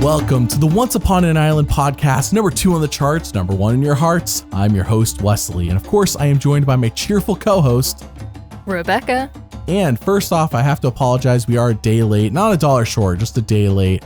Welcome to the Once Upon an Island podcast, number 2 on the charts, number 1 in your hearts. I'm your host, Wesley, and of course, I am joined by my cheerful co-host, Rebekah. And first off, I have to apologize. We are a day late, not a dollar short, just a day late.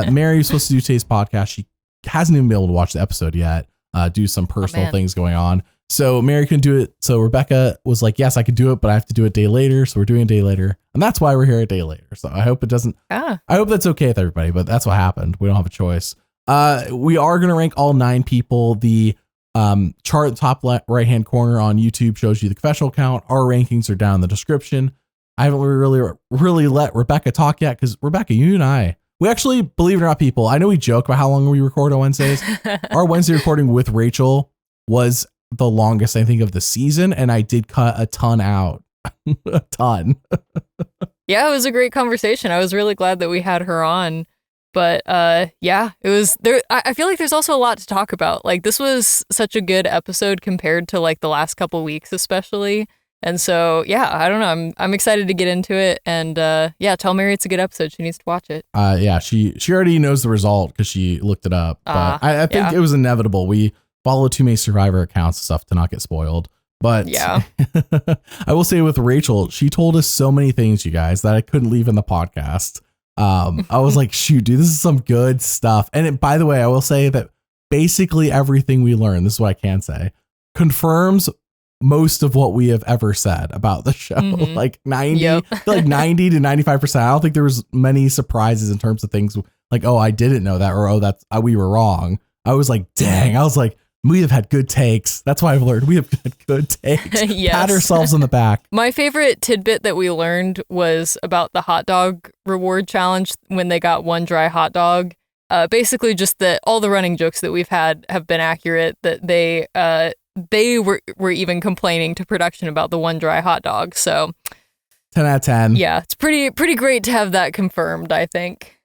Mary was supposed to do today's podcast. She hasn't even been able to watch the episode yet, due to some personal things going on. So Mary couldn't do it. So Rebekah was like, yes, I could do it, but I have to do it a day later. So we're doing a day later. And that's why we're here a day later. So I hope it doesn't, I hope that's okay with everybody, but that's what happened. We don't have a choice. We are going to rank all 9 people. The chart at the top right-hand corner on YouTube shows you the confessional count. Our rankings are down in the description. I haven't really let Rebekah talk yet because Rebekah, you and I, we actually, believe it or not, people, I know we joke about how long we record on Wednesdays. Our Wednesday recording with Rachel was the longest, I think, of the season, and I did cut a ton out. A ton. Yeah, it was a great conversation. I was really glad that we had her on. But yeah, it was there. I feel like there's also a lot to talk about. Like, this was such a good episode compared to like the last couple weeks, especially. And so, yeah, I don't know. I'm excited to get into it. And yeah, tell Mary it's a good episode. She needs to watch it. Yeah, she already knows the result because she looked it up. But I think it was inevitable. We follow too many Survivor accounts and stuff to not get spoiled. But yeah, I will say with Rachel, she told us so many things, you guys, that I couldn't leave in the podcast. I was like, shoot, dude, this is some good stuff. And by the way, I will say that basically everything we learned, this is what I can say, confirms most of what we have ever said about the show. Like 90 to 95%. I don't think there was many surprises in terms of things like, oh, I didn't know that, or, oh, that's we were wrong. I was like, dang, I was like, we have had good takes. That's why I've learned we have had good takes. Yes. Pat ourselves on the back. My favorite tidbit that we learned was about the hot dog reward challenge when they got one dry hot dog. Basically just that all the running jokes that we've had have been accurate, that they were even complaining to production about the one dry hot dog. So 10 out of 10. Yeah, it's pretty great to have that confirmed, I think.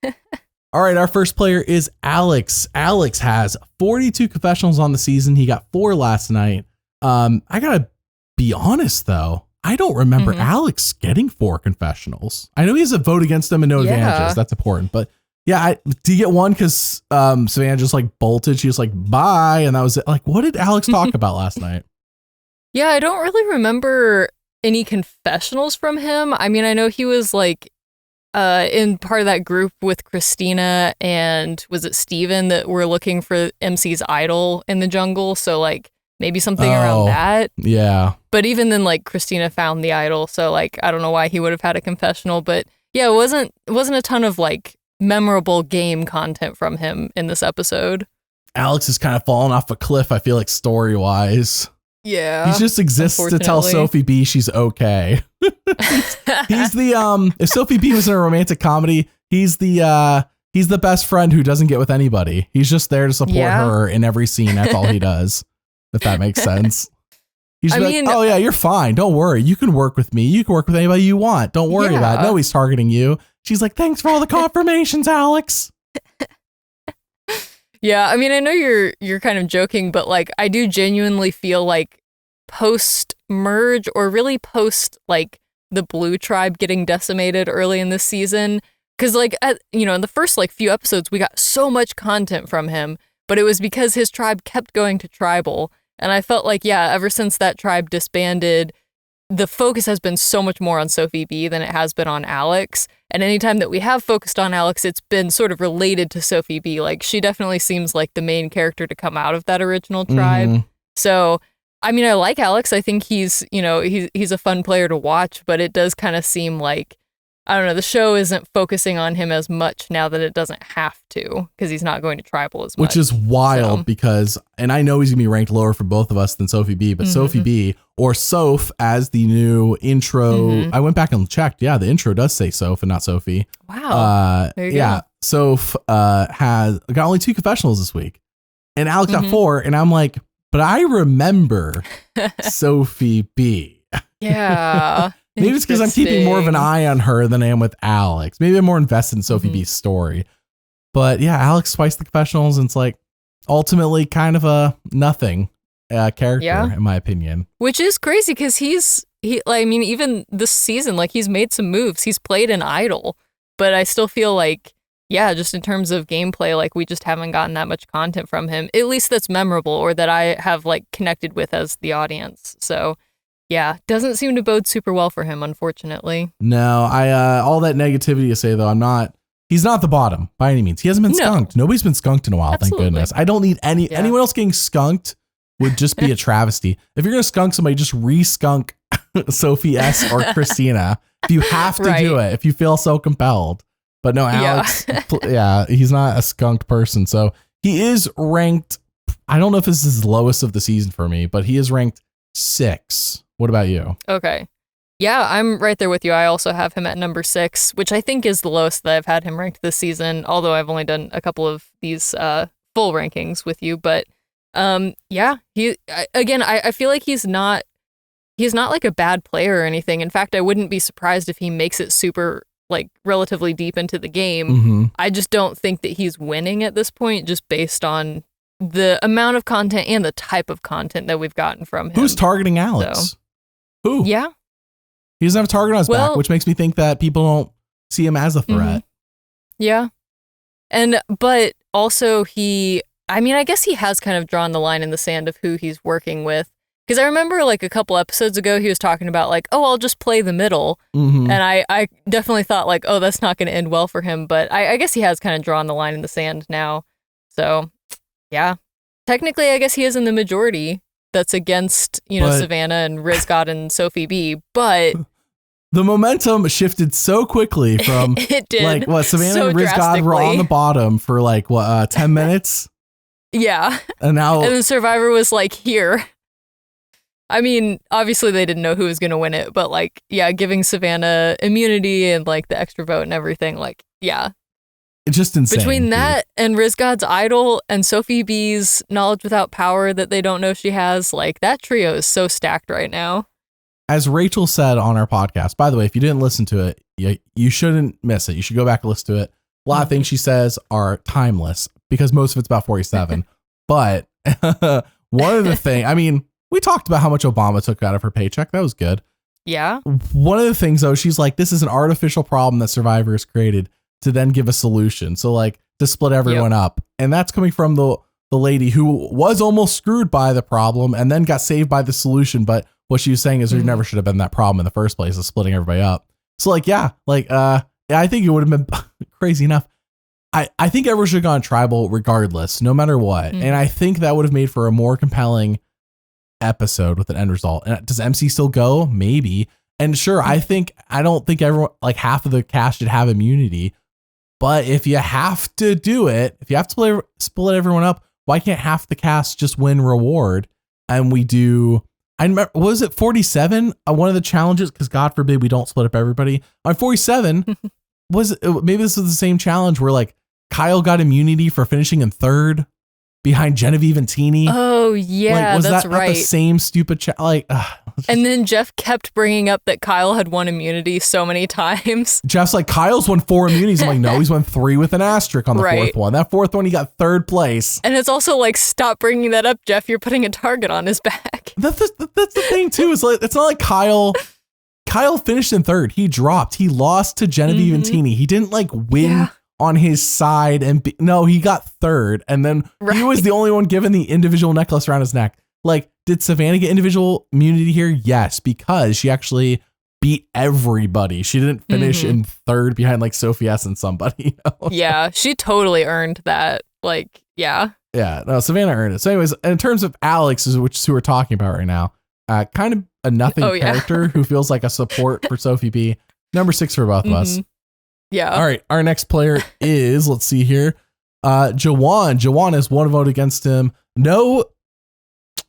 All right, our first player is Alex. Alex has 42 confessionals on the season. He got 4 last night. I gotta be honest though, I don't remember Alex getting 4 confessionals. I know he has a vote against them and no advantages. That's important, but yeah, do you get one because Savannah just like bolted? She was like, bye, and that was it. Like, what did Alex talk about last night? Yeah, I don't really remember any confessionals from him. I mean, I know he was like in part of that group with Kristina and was it Steven that were looking for MC's idol in the jungle. So like maybe something around that. Yeah. But even then, like, Kristina found the idol. So like, I don't know why he would have had a confessional, but yeah, it wasn't a ton of like memorable game content from him in this episode. Alex is kind of falling off a cliff, I feel like, story wise. Yeah. He just exists to tell Sophi B she's okay. He's the if Sophi B was in a romantic comedy, he's the best friend who doesn't get with anybody. He's just there to support her in every scene. That's all he does. If that makes sense. He's like, oh yeah, you're fine. Don't worry. You can work with me. You can work with anybody you want. Don't worry about it. No, he's targeting you. She's like, thanks for all the confirmations, Alex. Yeah, I mean, I know you're kind of joking, but like, I do genuinely feel like post merge, or really post like the Blue Tribe getting decimated early in this season, because like in the first like few episodes we got so much content from him, but it was because his tribe kept going to tribal, and I felt like ever since that tribe disbanded, the focus has been so much more on Sophi B than it has been on Alex. And anytime that we have focused on Alex, it's been sort of related to Sophi B. Like, she definitely seems like the main character to come out of that original tribe. So, I mean, I like Alex. I think he's a fun player to watch, but it does kind of seem like, I don't know, the show isn't focusing on him as much now that it doesn't have to, because he's not going to tribal as much. Which is wild because, and I know he's going to be ranked lower for both of us than Sophi B, but Sophi B, or Soph as the new intro, I went back and checked. Yeah, the intro does say Soph and not Sophie. Wow. There you go. Soph got only 2 confessionals this week, and Alex got 4, and I'm like, but I remember Sophi B. Yeah. Maybe it's because I'm keeping more of an eye on her than I am with Alex. Maybe I'm more invested in Sophi B's story. But yeah, Alex twice the confessionals, and it's like ultimately kind of a nothing character, in my opinion. Which is crazy because even this season, like, he's made some moves. He's played an idol. But I still feel like, yeah, just in terms of gameplay, like we just haven't gotten that much content from him, at least that's memorable or that I have like connected with as the audience. So yeah, doesn't seem to bode super well for him, unfortunately. No, all that negativity to say though, he's not the bottom by any means. He hasn't been skunked. Nobody's been skunked in a while. Absolutely. Thank goodness. I don't need anyone else getting skunked would just be a travesty. If you're going to skunk somebody, just re-skunk Sophie S or Kristina. If you have to do it, if you feel so compelled. But no, Alex, he's not a skunked person. So he is ranked, I don't know if this is his lowest of the season for me, but he is ranked 6. What about you? Okay. Yeah, I'm right there with you. I also have him at number 6, which I think is the lowest that I've had him ranked this season, although I've only done a couple of these full rankings with you. But I feel like he's not like a bad player or anything. In fact, I wouldn't be surprised if he makes it super like relatively deep into the game. Mm-hmm. I just don't think that he's winning at this point, just based on the amount of content and the type of content that we've gotten from him. Who's targeting Alex? So, who? Yeah. He doesn't have a target on his back, which makes me think that people don't see him as a threat. Mm-hmm. Yeah. But also I guess he has kind of drawn the line in the sand of who he's working with. Because I remember like a couple episodes ago, he was talking about like, oh, I'll just play the middle. Mm-hmm. And I definitely thought like, oh, that's not going to end well for him. But I guess he has kind of drawn the line in the sand now. So, yeah. Technically, I guess he is in the majority that's against, Savannah and Rizgod and Sophi B. But the momentum shifted so quickly from it did. Like what Savannah and Rizgod were on the bottom for like 10 minutes. Yeah. And then Survivor was like here. I mean, obviously they didn't know who was going to win it, but like, yeah, giving Savannah immunity and like the extra vote and everything, like, yeah. It's just insane. Between that and Rizgod's idol and Sophi B's knowledge without power that they don't know she has, like that trio is so stacked right now. As Rachel said on our podcast, by the way, if you didn't listen to it, you shouldn't miss it. You should go back and listen to it. A lot of things she says are timeless because most of it's about 47. But one of the things, I mean, we talked about how much Obama took out of her paycheck. That was good. Yeah. One of the things, though, she's like, this is an artificial problem that Survivor has created to then give a solution. So like to split everyone up. And that's coming from the lady who was almost screwed by the problem and then got saved by the solution. But what she was saying is there never should have been that problem in the first place of splitting everybody up. So like, I think it would have been crazy enough. I think everyone should have gone tribal regardless, no matter what. And I think that would have made for a more compelling episode with an end result. And does MC still go? Maybe. And sure, I don't think everyone, like half of the cast should have immunity. But if you have to do it, if you have to split everyone up, why can't half the cast just win reward? And we do, I remember, was it 47? One of the challenges, because God forbid we don't split up everybody. On 47, maybe this was the same challenge where like Kyle got immunity for finishing in 3rd behind Genevieve and Teeny. Oh yeah, was that's that right. Not the same stupid and then Jeff kept bringing up that Kyle had won immunity so many times. Jeff's like, Kyle's won 4 immunities. I'm like, no, he's won 3 with an asterisk on the 4th one. That 4th one, he got 3rd place. And it's also like, stop bringing that up, Jeff. You're putting a target on his back. That's the thing too. Is like, it's not like Kyle finished in 3rd. He dropped. He lost to Genevieve and Teeny. He didn't like win on his side no, he got 3rd, and then he was the only one given the individual necklace around his neck. Like, did Savannah get individual immunity here? Yes, because she actually beat everybody. She didn't finish in 3rd behind like Sophie S and somebody. Yeah, she totally earned that. Like, yeah. Yeah, no, Savannah earned it. So anyways, in terms of Alex, which is who we're talking about right now, kind of a nothing character who feels like a support for Sophi B. Number 6 for both of us. Yeah. All right. Our next player is, let's see here. Jawan. Jawan has 1 vote against him. No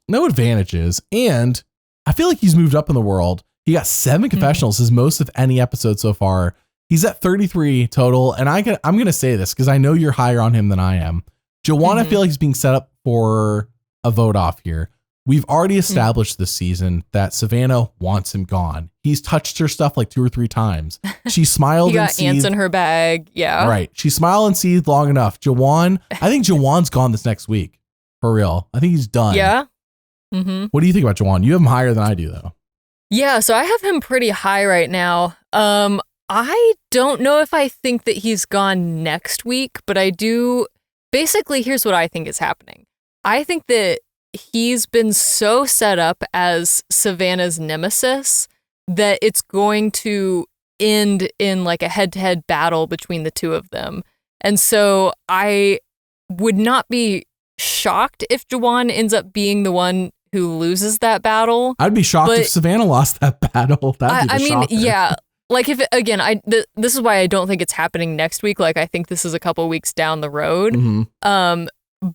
advantages. And I feel like he's moved up in the world. He got 7 confessionals, his most of any episode so far. He's at 33 total. And I'm going to say this because I know you're higher on him than I am. Jawan, I feel like he's being set up for a vote off here. We've already established this season that Savannah wants him gone. He's touched her stuff like 2 or 3 times. She smiled he and got seethed. ants in her bag. Yeah. Right. She smiled and seethed long enough. Jawan, I think Jawan's gone this next week. For real. I think he's done. Yeah. What do you think about Jawan? You have him higher than I do, though. Yeah. So I have him pretty high right now. I don't know if I think that he's gone next week, but I do. Basically, here's what I think is happening. I think that he's been so set up as Savannah's nemesis that it's going to end in like a head-to-head battle between the two of them. And so I would not be shocked if Jawan ends up being the one who loses that battle. I'd be shocked if Savannah lost that battle. I mean, yeah. Like if again, this is why I don't think it's happening next week. Like I think this is a couple weeks down the road. Mm-hmm.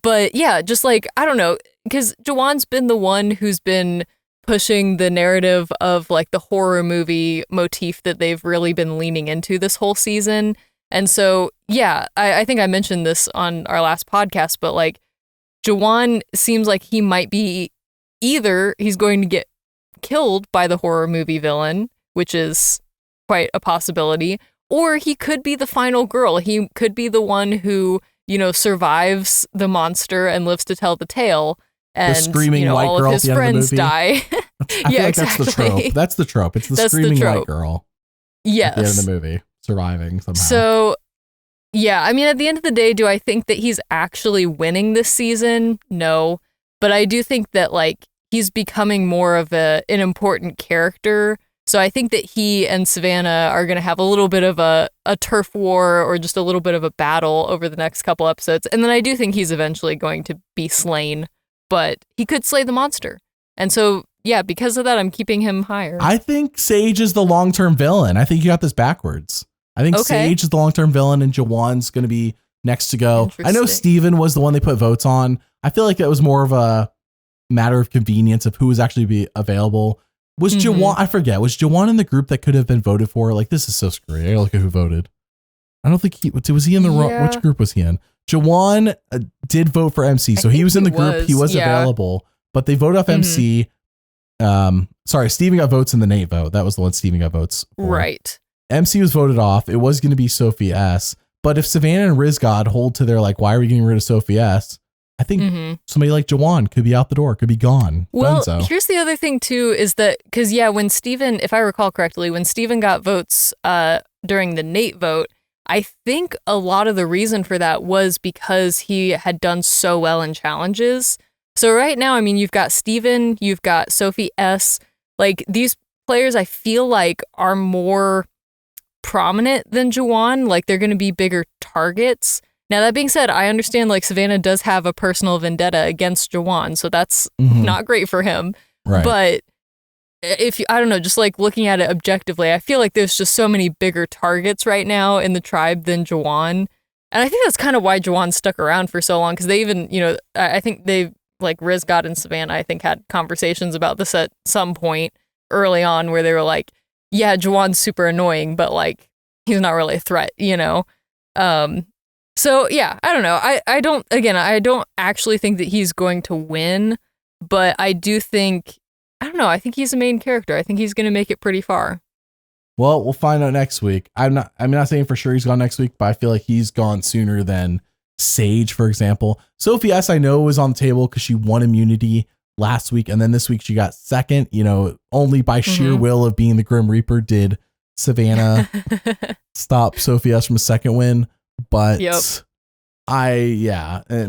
But yeah, just like I don't know, because Jawan's been the one who's been pushing the narrative of like the horror movie motif that they've really been leaning into this whole season. And so yeah, I think I mentioned this on our last podcast, but like Jawan seems like he might be either he's going to get killed by the horror movie villain, which is quite a possibility, or he could be the final girl. He could be the one who, you know, survives the monster and lives to tell the tale. And the screaming white all girl of his at the end of the friends movie. die. I feel like that's the trope. That's the trope. It's the screaming white girl. Yes. At the end of the movie, surviving somehow. So, yeah, I mean, at the end of the day, do I think that he's actually winning this season? No. But I do think that, like, he's becoming more of an important character. So I think that he and Savannah are going to have a little bit of a turf war or just a little bit of a battle over the next couple episodes. And then I do think he's eventually going to be slain, but he could slay the monster. And so, yeah, because of that, I'm keeping him higher. I think Sage is the long-term villain. I think you got this backwards. I think Sage is the long-term villain and Jawan's going to be next to go. I know Steven was the one they put votes on. I feel like that was more of a matter of convenience of who was actually be available. Was Jawan, I forget, was Jawan in the group that could have been voted for? Like, this is so screwy. I gotta look at who voted. I don't think was he in the wrong, which group was he in? Jawan did vote for MC. So he was in the group. He was available, but they voted off MC. Sorry, Steven got votes in the Nate vote. That was the one Steven got votes for. Right. MC was voted off. It was going to be Sophie S. But if Savannah and Rizgod hold to their, like, why are we getting rid of Sophie S? I think somebody like Jawan could be out the door, could be gone. Well, here's the other thing too, is that, because yeah, when Steven, if I recall correctly, when Steven got votes during the Nate vote, I think a lot of the reason for that was because he had done so well in challenges. So right now, I mean, you've got Steven, you've got Sophie S. Like, these players, I feel like, are more prominent than Jawan. Like, they're going to be bigger targets. Now, that being said, I understand, like, Savannah does have a personal vendetta against Jawan, so that's not great for him. Right. But if you, I don't know, just like looking at it objectively, I feel like there's just so many bigger targets right now in the tribe than Jawan. And I think that's kind of why Jawan stuck around for so long, because they even, you know, I think they, like, Rizgod and Savannah, I think, had conversations about this at some point early on where they were like, yeah, Jawan's super annoying, but, like, he's not really a threat, you know? So, yeah, I don't know. I don't actually think that he's going to win, but I do think, I don't know, I think he's a main character. I think he's going to make it pretty far. Well, we'll find out next week. I'm not saying for sure he's gone next week, but I feel like he's gone sooner than Sage, for example. Sophie S, I know, was on the table because she won immunity last week, and then this week she got second. You know, only by sheer will of being the Grim Reaper did Savannah stop Sophie S from a second win. But in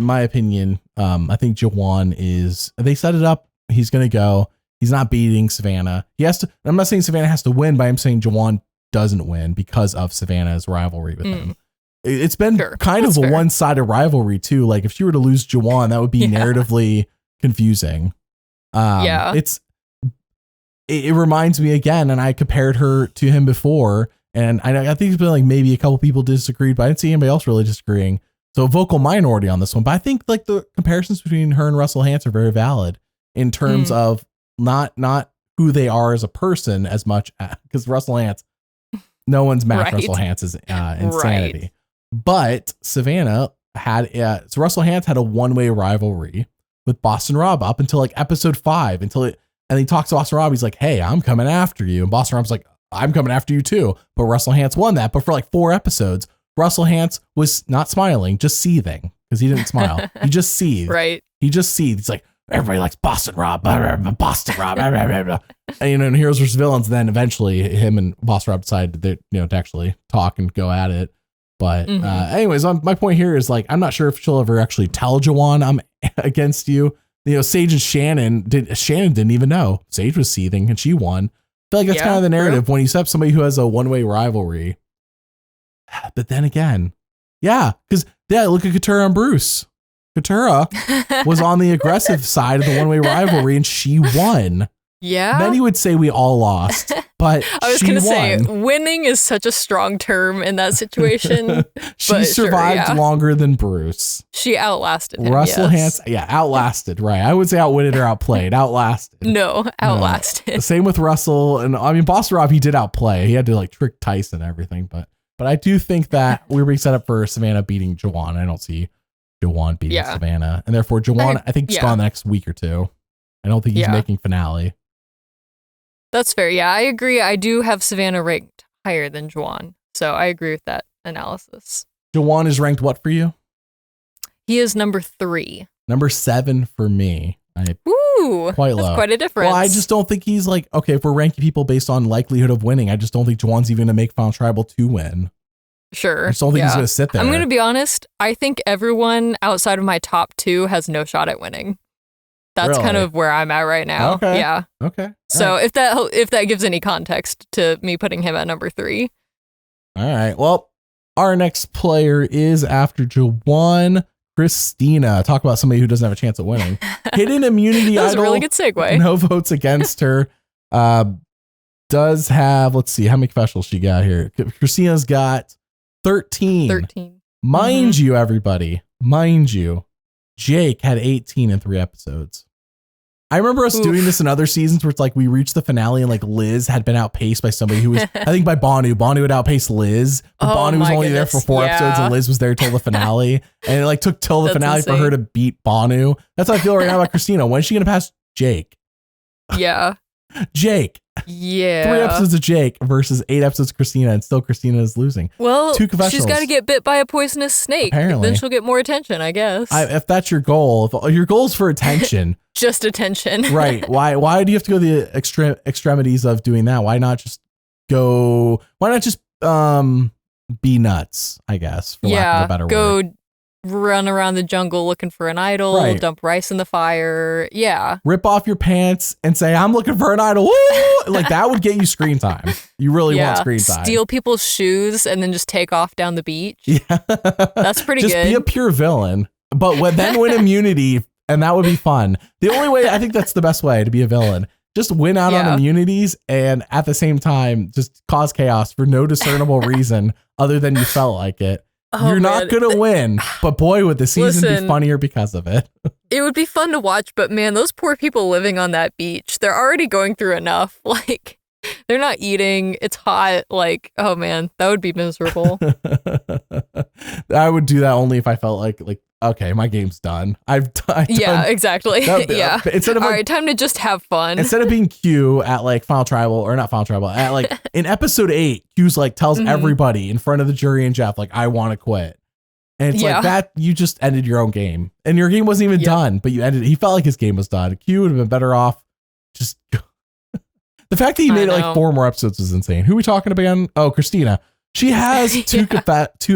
my opinion, I think Jawan they set it up. He's going to go. He's not beating Savannah. He has to. I'm not saying Savannah has to win, but I'm saying Jawan doesn't win because of Savannah's rivalry with him. It's been kind of a one-sided rivalry too. Like, if she were to lose Jawan, that would be narratively confusing. It reminds me again, and I compared her to him before. And I think it's been like maybe a couple people disagreed, but I didn't see anybody else really disagreeing. So a vocal minority on this one. But I think, like, the comparisons between her and Russell Hantz are very valid in terms of not who they are as a person as much, because Russell Hantz, no one's matched Russell Hantz's insanity. Right. But Savannah had so Russell Hantz had a one-way rivalry with Boston Rob up until like episode 5, and he talks to Boston Rob. He's like, "Hey, I'm coming after you," and Boston Rob's like, "I'm coming after you too." But Russell Hantz won that. But for like 4 episodes, Russell Hantz was not smiling, just seething, because he didn't smile. He just seethed. Right. He just seethed. He's like, everybody likes Boston Rob, Boston Rob, and, and Heroes vs. Villains. Then eventually him and Boston Rob decided that, to actually talk and go at it. But anyways, my point here is like, I'm not sure if she'll ever actually tell Jawan I'm against you. Sage and Shannon didn't even know. Sage was seething and she won. I feel like that's kind of the narrative when you set up somebody who has a one-way rivalry. But then again, because look at Katura and Bruce. Katura was on the aggressive side of the one-way rivalry and she won. Yeah. Many would say we all lost, but I was going to say, winning is such a strong term in that situation. She survived longer than Bruce. She outlasted him. Russell Hanson, outlasted, right. I would say outwitted or outplayed. Outlasted. No, outlasted. No. Same with Russell. And I mean, Boston Rob, he did outplay. He had to like trick Tyson and everything. But I do think that we were being set up for Savannah beating Jawan. I don't see Jawan beating Savannah. And therefore, Jawan, I think, is gone the next week or two. I don't think he's making finale. That's fair. Yeah, I agree. I do have Savannah ranked higher than Jawan. So I agree with that analysis. Jawan is ranked what for you? He is number 3. Number 7 for me. Ooh, quite low. That's quite a difference. Well, I just don't think he's like, okay, if we're ranking people based on likelihood of winning, I just don't think Jawan's even going to make Final Tribal to win. Sure. I just don't think he's going to sit there. I'm going to be honest. I think everyone outside of my top 2 has no shot at winning. That's kind of where I'm at right now. Okay. Yeah. Okay. So if that gives any context to me putting him at number 3. All right. Well, our next player is after Jawan, Kristina. Talk about somebody who doesn't have a chance at winning. Hidden immunity that was idol. A really good segue. No votes against her. Does have, let's see, how many confessionals she got here? Kristina's got 13. 13. Mind you, everybody. Mind you. Jake had 18 in 3 episodes. I remember us doing this in other seasons where it's like we reached the finale and like Liz had been outpaced by somebody who was, I think by Banu. Banu had outpaced Liz, but Banu was only there for 4 episodes and Liz was there till the finale. And it like took till the finale for her to beat Banu. That's how I feel right now about Kristina. When is she going to pass Jake? Yeah. Jake. Yeah. 3 episodes of Jake versus 8 episodes of Kristina, and still Kristina is losing. Well, 2 confessionals. She's got to get bit by a poisonous snake. Apparently. Then she'll get more attention, I guess. If that's your goal, if your goal is for attention. Just attention. Right. Why do you have to go to the extremities of doing that? Why not just be nuts, I guess, for lack of a better word. Run around the jungle looking for an idol, dump rice in the fire. Yeah. Rip off your pants and say, I'm looking for an idol. Woo! Like that would get you screen time. You really want screen time. Steal people's shoes and then just take off down the beach. Yeah. That's pretty good. Just be a pure villain, but then win immunity and that would be fun. The only way, I think that's the best way to be a villain. Just win out on immunities and at the same time, just cause chaos for no discernible reason other than you felt like it. You're not going to win, but boy, would the season be funnier because of it. It would be fun to watch, but man, those poor people living on that beach, they're already going through enough. Like, they're not eating. It's hot. Like, oh man, that would be miserable. I would do that only if I felt like, okay, my game's done. I've done. Yeah, exactly. Yeah. Instead of all right, time to just have fun. Instead of being Q at like Final Tribal, or not Final Tribal, at like in episode 8, Q's like tells everybody in front of the jury and Jeff, like, I want to quit. And it's like that, you just ended your own game. And your game wasn't even done, but you ended. He felt like his game was done. Q would have been better off just. The fact that he made it like 4 more episodes is insane. Who are we talking about again? Oh, Kristina. She has 2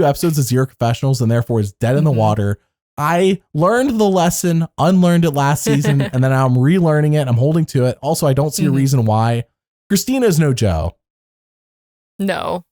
episodes of 0 confessionals and therefore is dead in the water. I learned the lesson, unlearned it last season, and then I'm relearning it. I'm holding to it. Also, I don't see a reason why. Kristina is no Joe. No,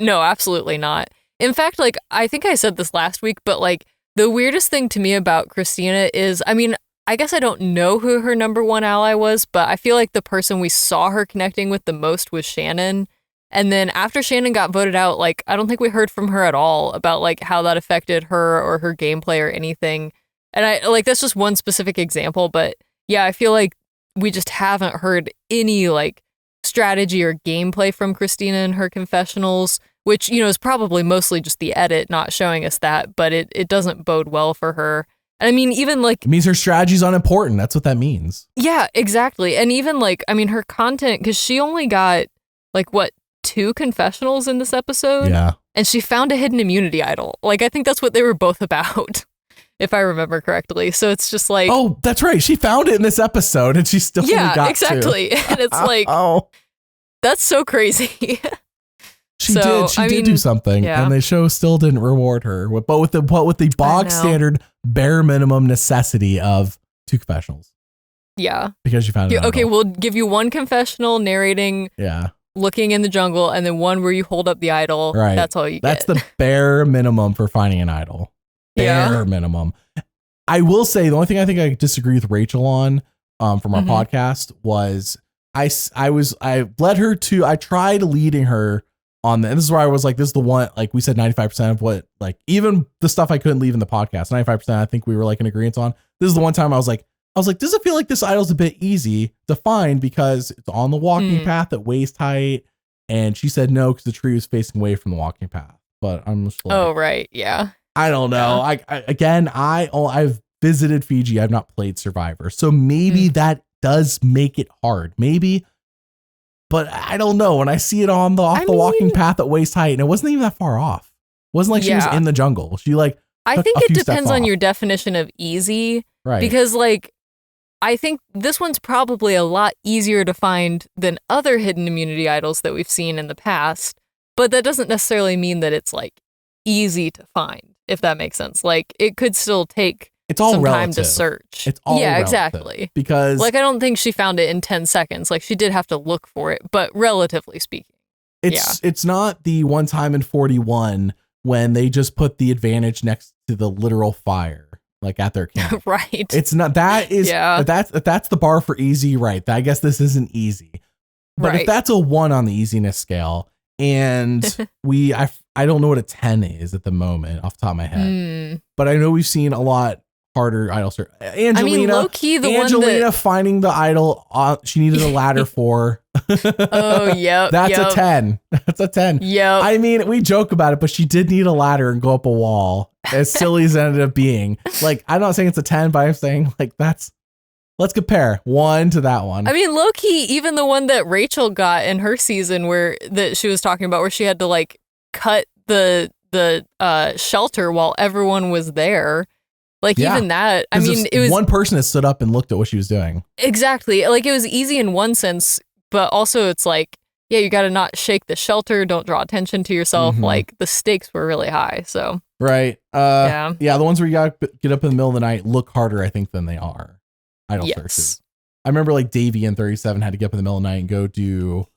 absolutely not. In fact, like, I think I said this last week, but like the weirdest thing to me about Kristina is, I mean, I guess I don't know who her number 1 ally was, but I feel like the person we saw her connecting with the most was Shannon. And then after Shannon got voted out, like, I don't think we heard from her at all about like how that affected her or her gameplay or anything. And I like, that's just one specific example, but yeah, I feel like we just haven't heard any like strategy or gameplay from Kristina in her confessionals, which, you know, is probably mostly just the edit not showing us that, but it doesn't bode well for her. And I mean, even like... It means her strategy's unimportant. That's what that means. Yeah, exactly. And even like, I mean, her content, because she only got like, what, 2 confessionals in this episode? Yeah. And she found a hidden immunity idol. Like, I think that's what they were both about. if I remember correctly. So it's just like, oh, that's right. She found it in this episode and she still got exactly. And it's like, that's so crazy. She did do something, and the show still didn't reward her. But with the bog standard bare minimum necessity of 2 confessionals. Yeah, because you found it. Okay, we'll give you 1 confessional narrating. Yeah. Looking in the jungle, and then 1 where you hold up the idol. Right. That's all you get. That's the bare minimum for finding an idol. Bare minimum. I will say the only thing I think I disagree with Rachel on from our podcast was I tried leading her on and this is where I was like, this is the one, like we said, 95% of what, like even the stuff I couldn't leave in the podcast, 95% I think we were like in agreement on. This is the one time I was like, does it feel like this idol's a bit easy to find because it's on the walking path at waist height? And she said no, because the tree was facing away from the walking path. But I'm just like, oh, right. Yeah. I don't know. I've visited Fiji. I've not played Survivor. So maybe that does make it hard. Maybe. But I don't know. When I see it on the walking path at waist height, and it wasn't even that far off. It wasn't like she was in the jungle. She like, I think it depends on your definition of easy. Right. Because like, I think this one's probably a lot easier to find than other hidden immunity idols that we've seen in the past. But that doesn't necessarily mean that it's like easy to find, if that makes sense. Like it could still take some time to search. It's all relative, exactly. Because like I don't think she found it in 10 seconds. Like she did have to look for it, but relatively speaking. It's not the one time in 41 when they just put the advantage next to the literal fire, like at their camp. Right. It's not, that is, that's the bar for easy, right? I guess this isn't easy. But if that's a 1 on the easiness scale, and I don't know what a 10 is at the moment off the top of my head, but I know we've seen a lot harder idol search. Angelina, low-key, Angelina finding the idol she needed a ladder for. Oh, yep. That's a 10. That's a 10. Yep. I mean, we joke about it, but she did need a ladder and go up a wall, as silly as it ended up being. Like, I'm not saying it's a 10, but I'm saying like let's compare 1 to that one. I mean, low key, even the one that Rachel got in her season that she was talking about, where she had to like cut the shelter while everyone was there. Like even that, I mean, it was one person that stood up and looked at what she was doing. Exactly. Like it was easy in one sense, but also it's like, yeah, you got to not shake the shelter. Don't draw attention to yourself. Like the stakes were really high. So. Right. The ones where you got to get up in the middle of the night look harder, I think, than they are. Idol searches. I remember like Davey in 37 had to get up in the middle of the night and go do,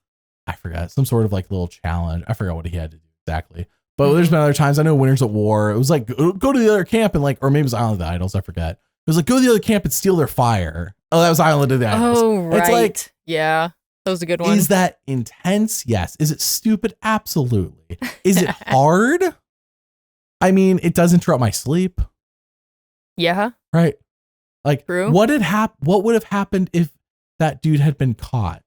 I forgot, some sort of like little challenge. I forgot what he had to do exactly. But there's been other times. I know Winners at War. It was like, go to the other camp and like, or maybe it was Island of the Idols. I forget. It was like, go to the other camp and steal their fire. Oh, that was Island of the Idols. Oh, right. It's like, yeah, that was a good one. Is that intense? Yes. Is it stupid? Absolutely. Is it hard? I mean, it does interrupt my sleep. Yeah. Right. Like, true. What would have happened if that dude had been caught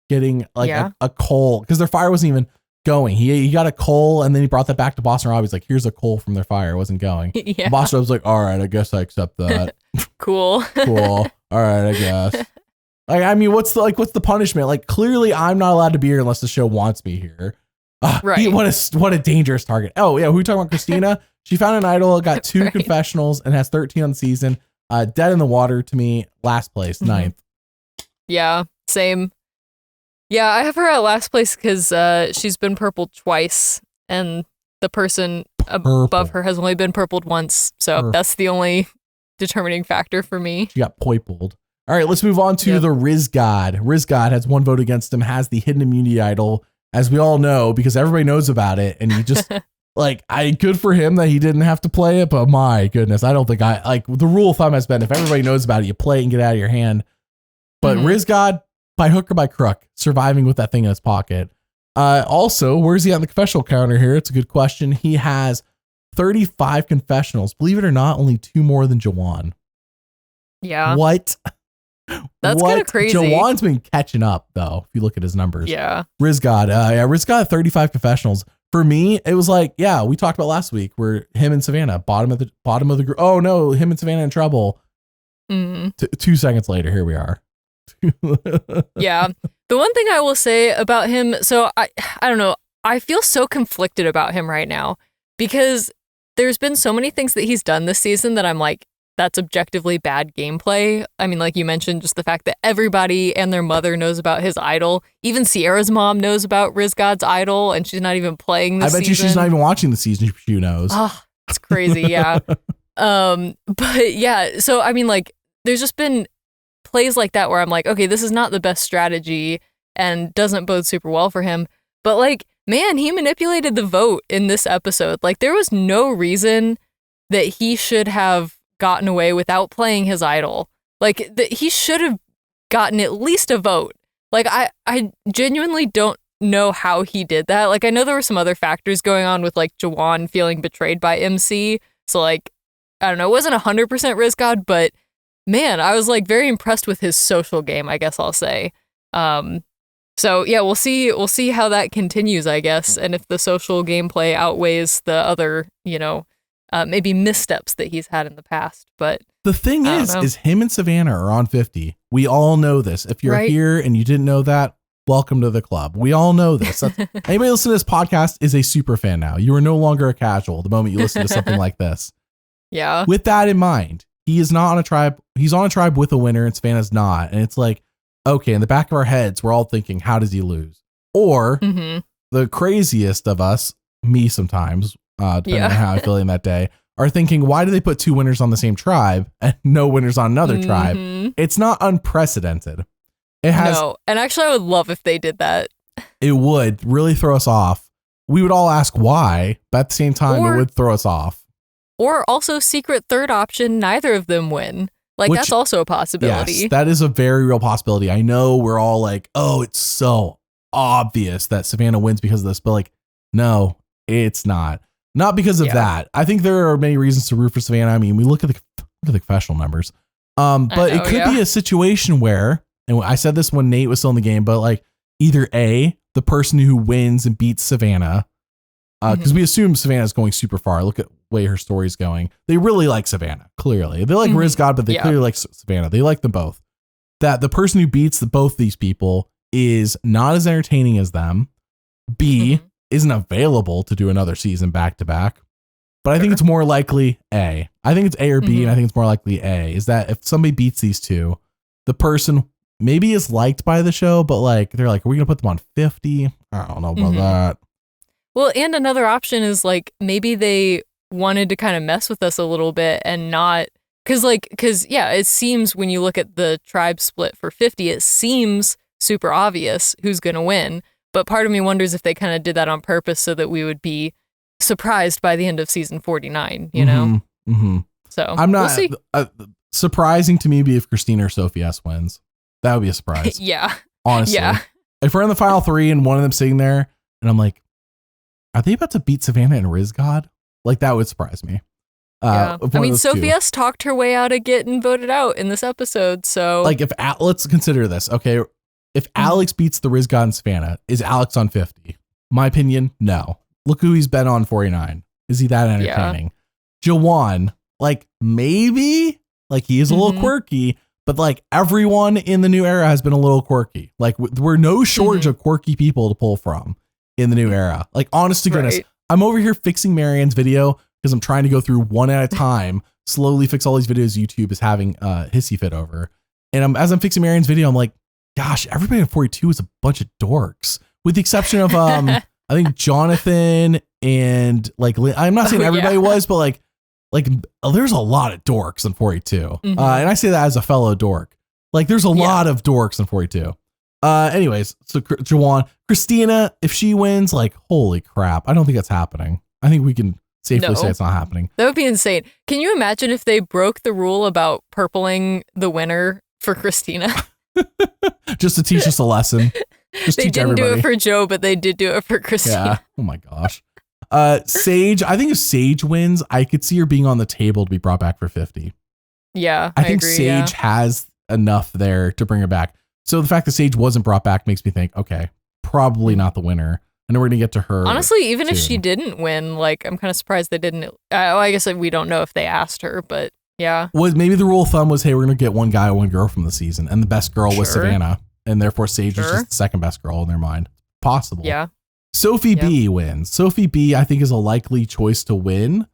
getting like a coal? Because their fire wasn't even going. He got a coal and then he brought that back to Boston Rob. He's like, here's a coal from their fire. It wasn't going. Yeah. Boston Rob's like, all right, I guess I accept that. Cool. All right, I guess. Like, I mean, what's the punishment? Like, clearly I'm not allowed to be here unless the show wants me here. Right. What a dangerous target. Oh yeah. Who are we talking about? Kristina. She found an idol, got 2 confessionals and has 13 on the season. Dead in the water to me, last place, 9th. Yeah, same. Yeah, I have her at last place because she's been purpled twice, and the person above her has only been purpled once. So that's the only determining factor for me. She got poipled. All right, let's move on to the Rizgod. Rizgod has 1 vote against him, has the hidden immunity idol, as we all know, because everybody knows about it, and he just... Like, good for him that he didn't have to play it, but my goodness, I don't think the rule of thumb has been if everybody knows about it, you play it and get it out of your hand. But Rizgod, by hook or by crook, surviving with that thing in his pocket. Also, where's he on the confessional counter here? It's a good question. He has 35 confessionals. Believe it or not, only 2 more than Jawan. Yeah. What? That's kind of crazy. Jawan's been catching up, though, if you look at his numbers. Yeah. Rizgod, Rizgod had 35 confessionals. For me, it was like, we talked about last week where him and Savannah, bottom of the group. Oh no, him and Savannah in trouble. 2 seconds later, here we are. Yeah. The one thing I will say about him, so I don't know, I feel so conflicted about him right now because there's been so many things that he's done this season that I'm like, that's objectively bad gameplay. I mean, like you mentioned, just the fact that everybody and their mother knows about his idol. Even Sierra's mom knows about Rizgod's idol, and she's not even playing this season. I bet you she's not even watching the season. She knows. Oh, it's crazy, yeah. But yeah, so I mean, like, there's just been plays like that where I'm like, okay, this is not the best strategy and doesn't bode super well for him. But like, man, he manipulated the vote in this episode. Like, there was no reason that he should have gotten away without playing his idol. Like, he should have gotten at least a vote. Like, I genuinely don't know how he did that. Like, I know there were some other factors going on with, like, Jawan feeling betrayed by MC. So, like, I don't know, it wasn't 100% Rizgod, but man, I was, like, very impressed with his social game, I guess I'll say. So yeah, we'll see how that continues, I guess, and if the social gameplay outweighs the other, maybe missteps that he's had in the past. But the thing is him and Savannah are on 50. We all know this. If you're here and you didn't know that, welcome to the club. We all know this. Anybody listening to this podcast is a super fan now. You are no longer a casual the moment you listen to something like this. Yeah. With that in mind, he is not on a tribe. He's on a tribe with a winner and Savannah's not. And it's like, okay, in the back of our heads, we're all thinking, how does he lose? Or the craziest of us, me sometimes, depending on how I'm feeling that day, are thinking, why do they put two winners on the same tribe and no winners on another tribe? It's not unprecedented. It has. No, and actually I would love if they did that. It would really throw us off. We would all ask why, but at the same time, it would throw us off. Or also secret third option, neither of them win. Like, that's also a possibility. Yes, that is a very real possibility. I know we're all like, oh, it's so obvious that Savannah wins because of this, but like, no, it's not. Not because of that. I think there are many reasons to root for Savannah. I mean, we look at the confessional numbers. But it could be a situation where, and I said this when Nate was still in the game, but like either A, the person who wins and beats Savannah, because we assume Savannah is going super far. Look at the way her story's going. They really like Savannah, clearly. They like Rizgod, but they clearly like Savannah. They like them both. That the person who beats both these people is not as entertaining as them. B, isn't available to do another season back to back. But I think it's more likely A. I think it's A or B, and I think it's more likely A, is that if somebody beats these two, the person maybe is liked by the show, but like they're like, are we going to put them on 50? I don't know about that. Well, and another option is like maybe they wanted to kind of mess with us a little bit and not because it seems when you look at the tribe split for 50, it seems super obvious who's going to win. But part of me wonders if they kind of did that on purpose so that we would be surprised by the end of season 49, you know? So I'm not we'll see. Surprising to me be if Kristina or Sophie S wins. That would be a surprise. Yeah. Honestly. Yeah. If we're in the final three and one of them sitting there and I'm like, are they about to beat Savannah and Rizgod? Like, that would surprise me. I mean, Sophie S talked her way out of getting voted out in this episode. So, like, let's consider this. Okay. If Alex beats the Rizgod and Savannah, is Alex on 50? My opinion, no. Look who he's been on 49. Is he that entertaining? Jawan, like, maybe, like, he is a little quirky, but like everyone in the new era has been a little quirky. Like, we're no shortage of quirky people to pull from in the new era. Like, honest to goodness, I'm over here fixing Marianne's video because I'm trying to go through one at a time, slowly fix all these videos YouTube is having hissy fit over. And as I'm fixing Marianne's video, I'm like, gosh, everybody in 42 is a bunch of dorks, with the exception of I think Jonathan and like I'm not saying everybody was, but like there's a lot of dorks in 42, and I say that as a fellow dork. Like, there's a lot of dorks in 42. Anyways, so Jawan, Kristina, if she wins, like, holy crap, I don't think that's happening. I think we can safely say it's not happening. That would be insane. Can you imagine if they broke the rule about purpling the winner for Kristina? Just to teach us a lesson. They didn't do it for Joe, but they did do it for Kristina. Yeah. Oh my gosh. Sage, I think if Sage wins, I could see her being on the table to be brought back for 50. Yeah, I think agree, Sage has enough there to bring her back. So the fact that Sage wasn't brought back makes me think, okay, probably not the winner. I know we're going to get to her. Honestly, even if she didn't win, like, I'm kind of surprised they didn't. I guess we don't know if they asked her, but yeah. Maybe the rule of thumb was, hey, we're going to get one guy, one girl from the season, and the best girl was Savannah, and therefore Sage is just the second best girl in their mind. Possible. Yeah. Sophie B wins. Sophie B, I think, is a likely choice to win.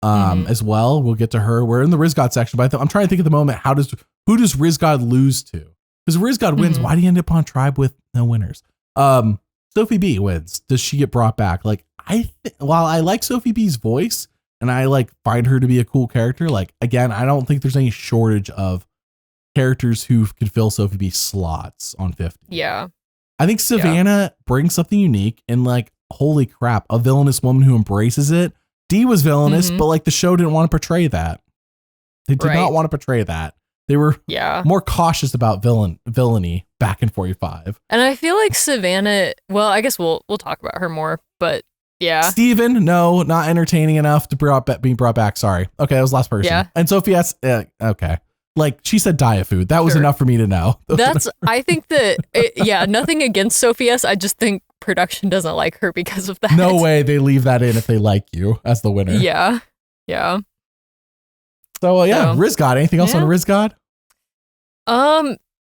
as well. We'll get to her. We're in the Rizgod section, but I'm trying to think at the moment, who does Rizgod lose to? Because Rizgod wins. Why do you end up on tribe with no winners? Sophi B wins. Does she get brought back? Like, while I like Sophi B's voice and I like find her to be a cool character, like, again, I don't think there's any shortage of characters who could fill Sophi B's slots on 50. Yeah. I think Savannah brings something unique, and like, holy crap, a villainous woman who embraces it. Dee was villainous, but like the show didn't want to portray that. They did not want to portray that. They were more cautious about villainy back in 45. And I feel like Savannah, well, I guess we'll talk about her more, but yeah. Steven, no, not entertaining enough to be brought back. Sorry. Okay, that was the last person. Yeah. And Sophie S, okay. Like, she said diet food. That was enough for me to know. I think that, nothing against Sophie S. I just think production doesn't like her because of that. No way they leave that in if they like you as the winner. Yeah. Yeah. So, Rizgod. Anything else on Rizgod?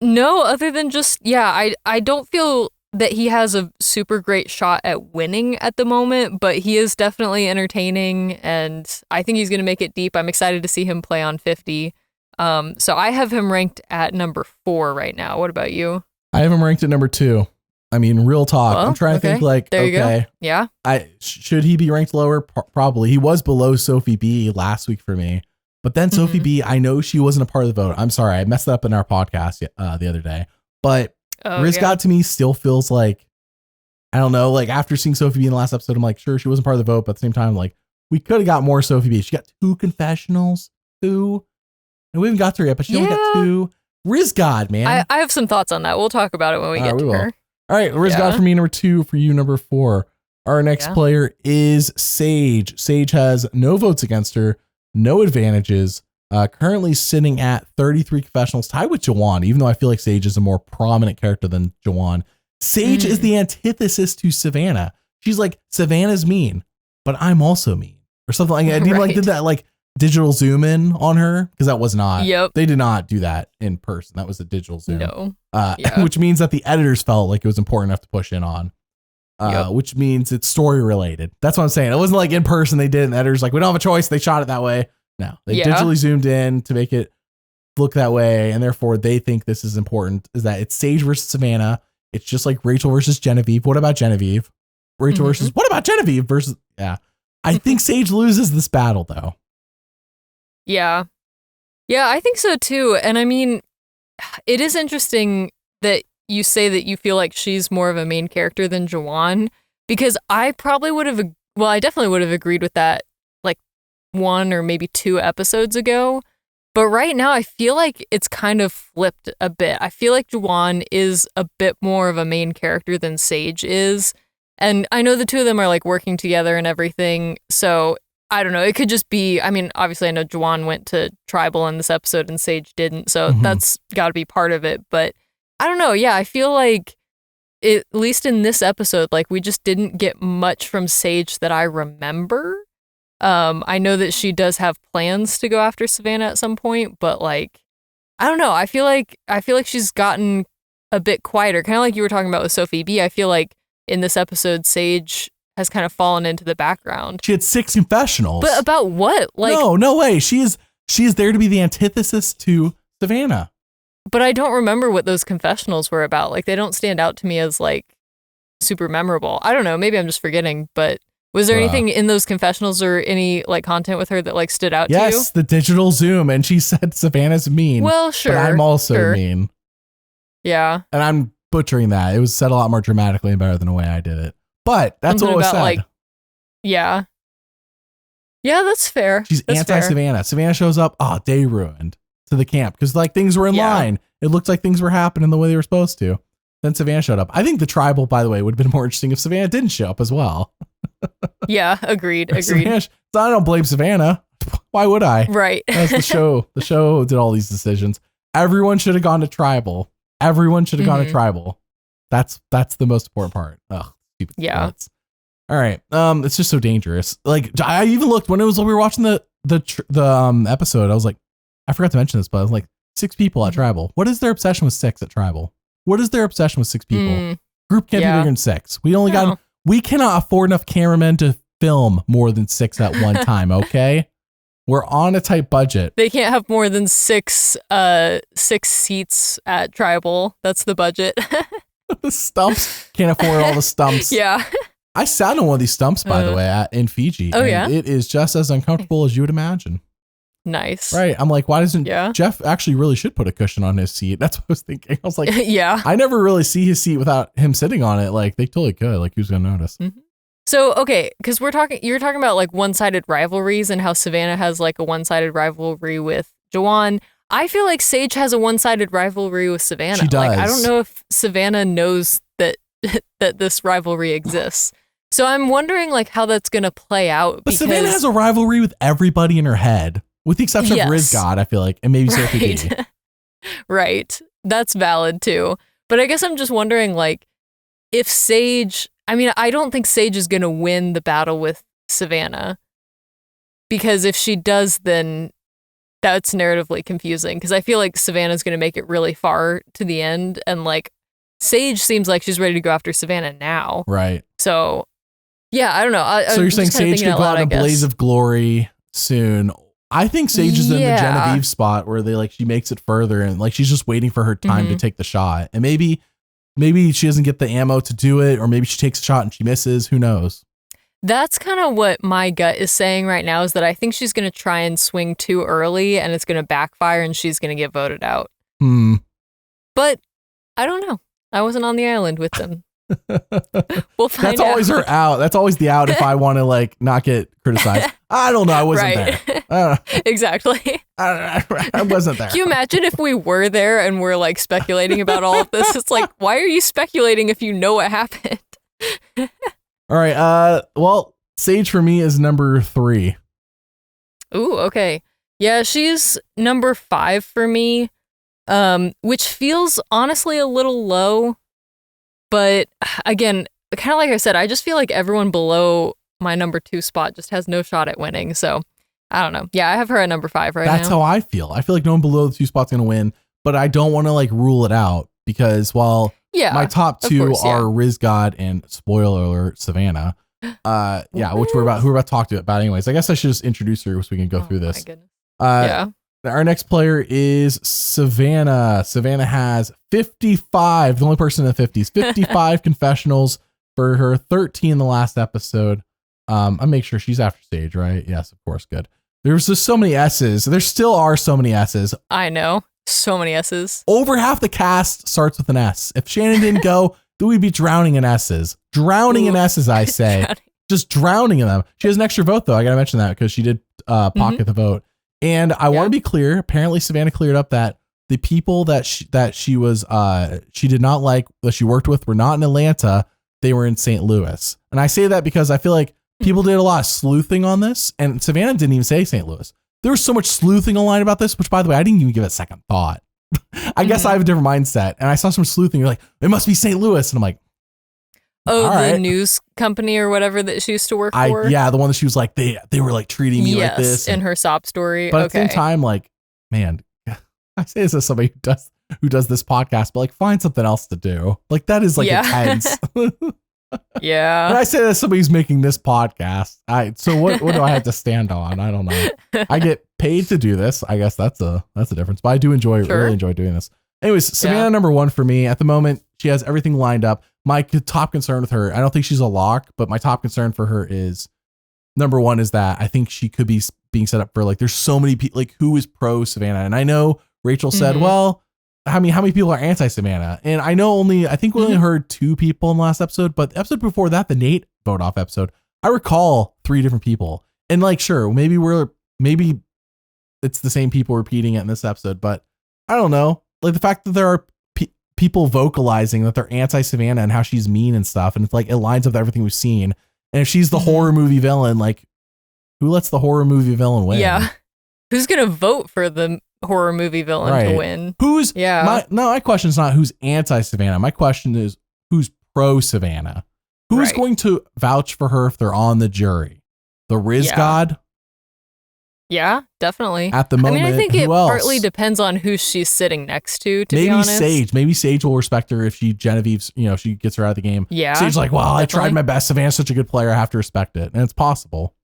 No, other than just, I don't feel that he has a super great shot at winning at the moment, but he is definitely entertaining, and I think he's going to make it deep. I'm excited to see him play on 50. So I have him ranked at number 4 right now. What about you? I have him ranked at number 2. I mean, real talk. I'm trying to think like, there you go. Yeah. Should he be ranked lower? Probably. He was below Sophi B last week for me. But then Sophi B, I know she wasn't a part of the vote. I'm sorry. I messed that up in our podcast the other day. But Rizgod to me still feels like, I don't know, like after seeing Sophi B in the last episode, I'm like, sure, she wasn't part of the vote. But at the same time, like, we could have got more Sophi B. She got 2 confessionals. 2. And we haven't got to her yet, but she only got 2. Rizgod, man. I have some thoughts on that. We'll talk about it when we get to her. All right, Rizgod for me, number 2. For you, number 4. Our next player is Sage. Sage has no votes against her, no advantages. Currently sitting at 33 confessionals, tied with Jawan, even though I feel like Sage is a more prominent character than Jawan. Sage is the antithesis to Savannah. She's like, Savannah's mean, but I'm also mean. Or something like that. I did that like digital zoom in on her, because that was not, they did not do that in person. That was a digital zoom. No. Which means that the editors felt like it was important enough to push in on. Which means it's story related. That's what I'm saying. It wasn't like in person they did it, and the editors like, we don't have a choice. They shot it that way. No, they digitally zoomed in to make it look that way, and therefore they think this is important, is that it's Sage versus Savannah. It's just like Rachel versus Genevieve. What about Genevieve? Rachel versus, what about Genevieve versus, I think Sage loses this battle, though. Yeah, I think so, too. And I mean, it is interesting that you say that you feel like she's more of a main character than Jawan, because I probably would have, I definitely would have agreed with that 1 or maybe 2 episodes ago. But right now, I feel like it's kind of flipped a bit. I feel like Jawan is a bit more of a main character than Sage is. And I know the two of them are like working together and everything. So I don't know. It could just be, I mean, obviously I know Jawan went to tribal in this episode and Sage didn't. So that's got to be part of it. But I don't know. Yeah, I feel like at least in this episode, like we just didn't get much from Sage that I remember. I know that she does have plans to go after Savannah at some point, but like, I don't know. I feel like she's gotten a bit quieter, kind of like you were talking about with Sophi B. I feel like in this episode, Sage has kind of fallen into the background. She had 6 confessionals. But about what? Like, no way. She is there to be the antithesis to Savannah. But I don't remember what those confessionals were about. Like, they don't stand out to me as like super memorable. I don't know. Maybe I'm just forgetting, but was there anything in those confessionals or any like content with her that like stood out to you? Yes, the digital zoom, and she said Savannah's mean. Well, sure. But I'm also mean. Yeah. And I'm butchering that. It was said a lot more dramatically and better than the way I did it. But that's what was said. Like, yeah, that's fair. She's anti-Savannah. Savannah shows up, day ruined to the camp because like things were in line. It looked like things were happening the way they were supposed to. Then Savannah showed up. I think the tribal, by the way, would have been more interesting if Savannah didn't show up as well. Yeah, agreed. So I don't blame Savannah. Why would I? Right. That's the show. The show did all these decisions. Everyone should have gone to tribal. Everyone should have gone to tribal. That's the most important part. Ugh, stupid. Yeah. Sports. All right. It's just so dangerous. Like I even looked when we were watching the episode. I was like, I forgot to mention this, but I was like, 6 people at tribal. What is their obsession with 6 at tribal? What is their obsession with 6 people? Group can't be bigger than 6. We cannot afford enough cameramen to film more than 6 at one time. Okay. We're on a tight budget. They can't have more than six seats at Tribal. That's the budget. The stumps. Can't afford all the stumps. Yeah. I sat on one of these stumps, by the way, in Fiji. Oh, yeah? It is just as uncomfortable as you would imagine. Nice. Right. I'm like, why doesn't Jeff actually really should put a cushion on his seat? That's what I was thinking. I was like, yeah. I never really see his seat without him sitting on it. Like, they totally could. Like, who's going to notice? Mm-hmm. So, okay, because you're talking about like one-sided rivalries and how Savannah has like a one-sided rivalry with Jawan. I feel like Sage has a one-sided rivalry with Savannah. She does. Like, I don't know if Savannah knows that this rivalry exists. So I'm wondering like how that's going to play out. But Savannah has a rivalry with everybody in her head, with the exception of Rizgod, I feel like, and maybe Sophie B. Right. That's valid too. But I guess I'm just wondering like if Sage... I mean, I don't think Sage is going to win the battle with Savannah, because if she does, then that's narratively confusing, because I feel like Savannah's going to make it really far to the end, and like Sage seems like she's ready to go after Savannah now. Right. So, yeah, I don't know. So you're saying Sage could go out in a blaze of glory soon. I think Sage is in the Genevieve spot where she makes it further, and like she's just waiting for her time to take the shot, and maybe she doesn't get the ammo to do it, or maybe she takes a shot and she misses. Who knows? That's kind of what my gut is saying right now, is that I think she's going to try and swing too early and it's going to backfire and she's going to get voted out. But I don't know. I wasn't on the island with them. We'll find out. That's always her out. That's always the out if I want to like not get criticized. I don't know. I wasn't there. Exactly. I wasn't there. Can you imagine if we were there and we're like speculating about all of this? It's like, why are you speculating if you know what happened? All right. Well, Sage for me is number 3. Ooh, okay. Yeah, she's number 5 for me, which feels honestly a little low. But again, kind of like I said, I just feel like everyone below my number 2 spot just has no shot at winning. So I don't know. Yeah, I have her at number 5 right now. That's how I feel. I feel like no one below the 2 spots going to win, but I don't want to like rule it out, because while my top 2 are Rizgod and, spoiler alert, Savannah. Which we're about to talk about anyways. I guess I should just introduce her so we can go through this. My goodness. Our next player is Savannah. Savannah has 55, the only person in the 50s, 55 confessionals for her, 13 in the last episode. I make sure she's after Sage, right? Yes, of course. Good. There's just so many S's. There still are so many S's. I know. So many S's. Over half the cast starts with an S. If Shannon didn't go, then we'd be drowning in S's. Drowning in S's, I say. Just drowning in them. She has an extra vote, though. I got to mention that because she did pocket the vote. And I want to be clear. Apparently, Savannah cleared up that the people that she did not like, that she worked with, were not in Atlanta. They were in St. Louis. And I say that because I feel like people did a lot of sleuthing on this, and Savannah didn't even say St. Louis. There was so much sleuthing online about this, which, by the way, I didn't even give it a second thought. I guess I have a different mindset. And I saw some sleuthing. You're like, it must be St. Louis. And I'm like, the news company or whatever that she used to work for? Yeah, the one that she was like, they were like treating me like this. In her sob story. But at the same time, like, man, I say this as somebody who does this podcast, but like, find something else to do. Like, that is like intense. Yeah. And I say that as somebody who's making this podcast. So what do I have to stand on? I don't know. I get paid to do this. I guess that's a difference. But I do really enjoy doing this. Anyways, Savannah number 1 for me at the moment. She has everything lined up. My top concern with her, I don't think she's a lock, but my top concern for her is, number 1 is that I think she could be being set up for like, there's so many people, like, who is pro Savannah? And I know Rachel said, well, how many people are anti Savannah? And I know I think we only heard 2 people in the last episode, but the episode before that, the Nate vote off episode, I recall 3 different people. And like, sure, maybe it's the same people repeating it in this episode, but I don't know. Like, the fact that there are people vocalizing that they're anti Savannah and how she's mean and stuff, and it's like, it lines up with everything we've seen. And if she's the horror movie villain, like, who lets the horror movie villain win? Yeah, who's gonna vote for the horror movie villain to win? My question is not who's anti Savannah. My question is who's pro Savannah. Who's going to vouch for her if they're on the jury? The Rizgod? Yeah, definitely. At the moment, I think it partly depends on who she's sitting next to be honest. Maybe Sage will respect her if Genevieve's, she gets her out of the game. Yeah. Sage's like, well, I tried my best. Savannah's such a good player. I have to respect it. And it's possible.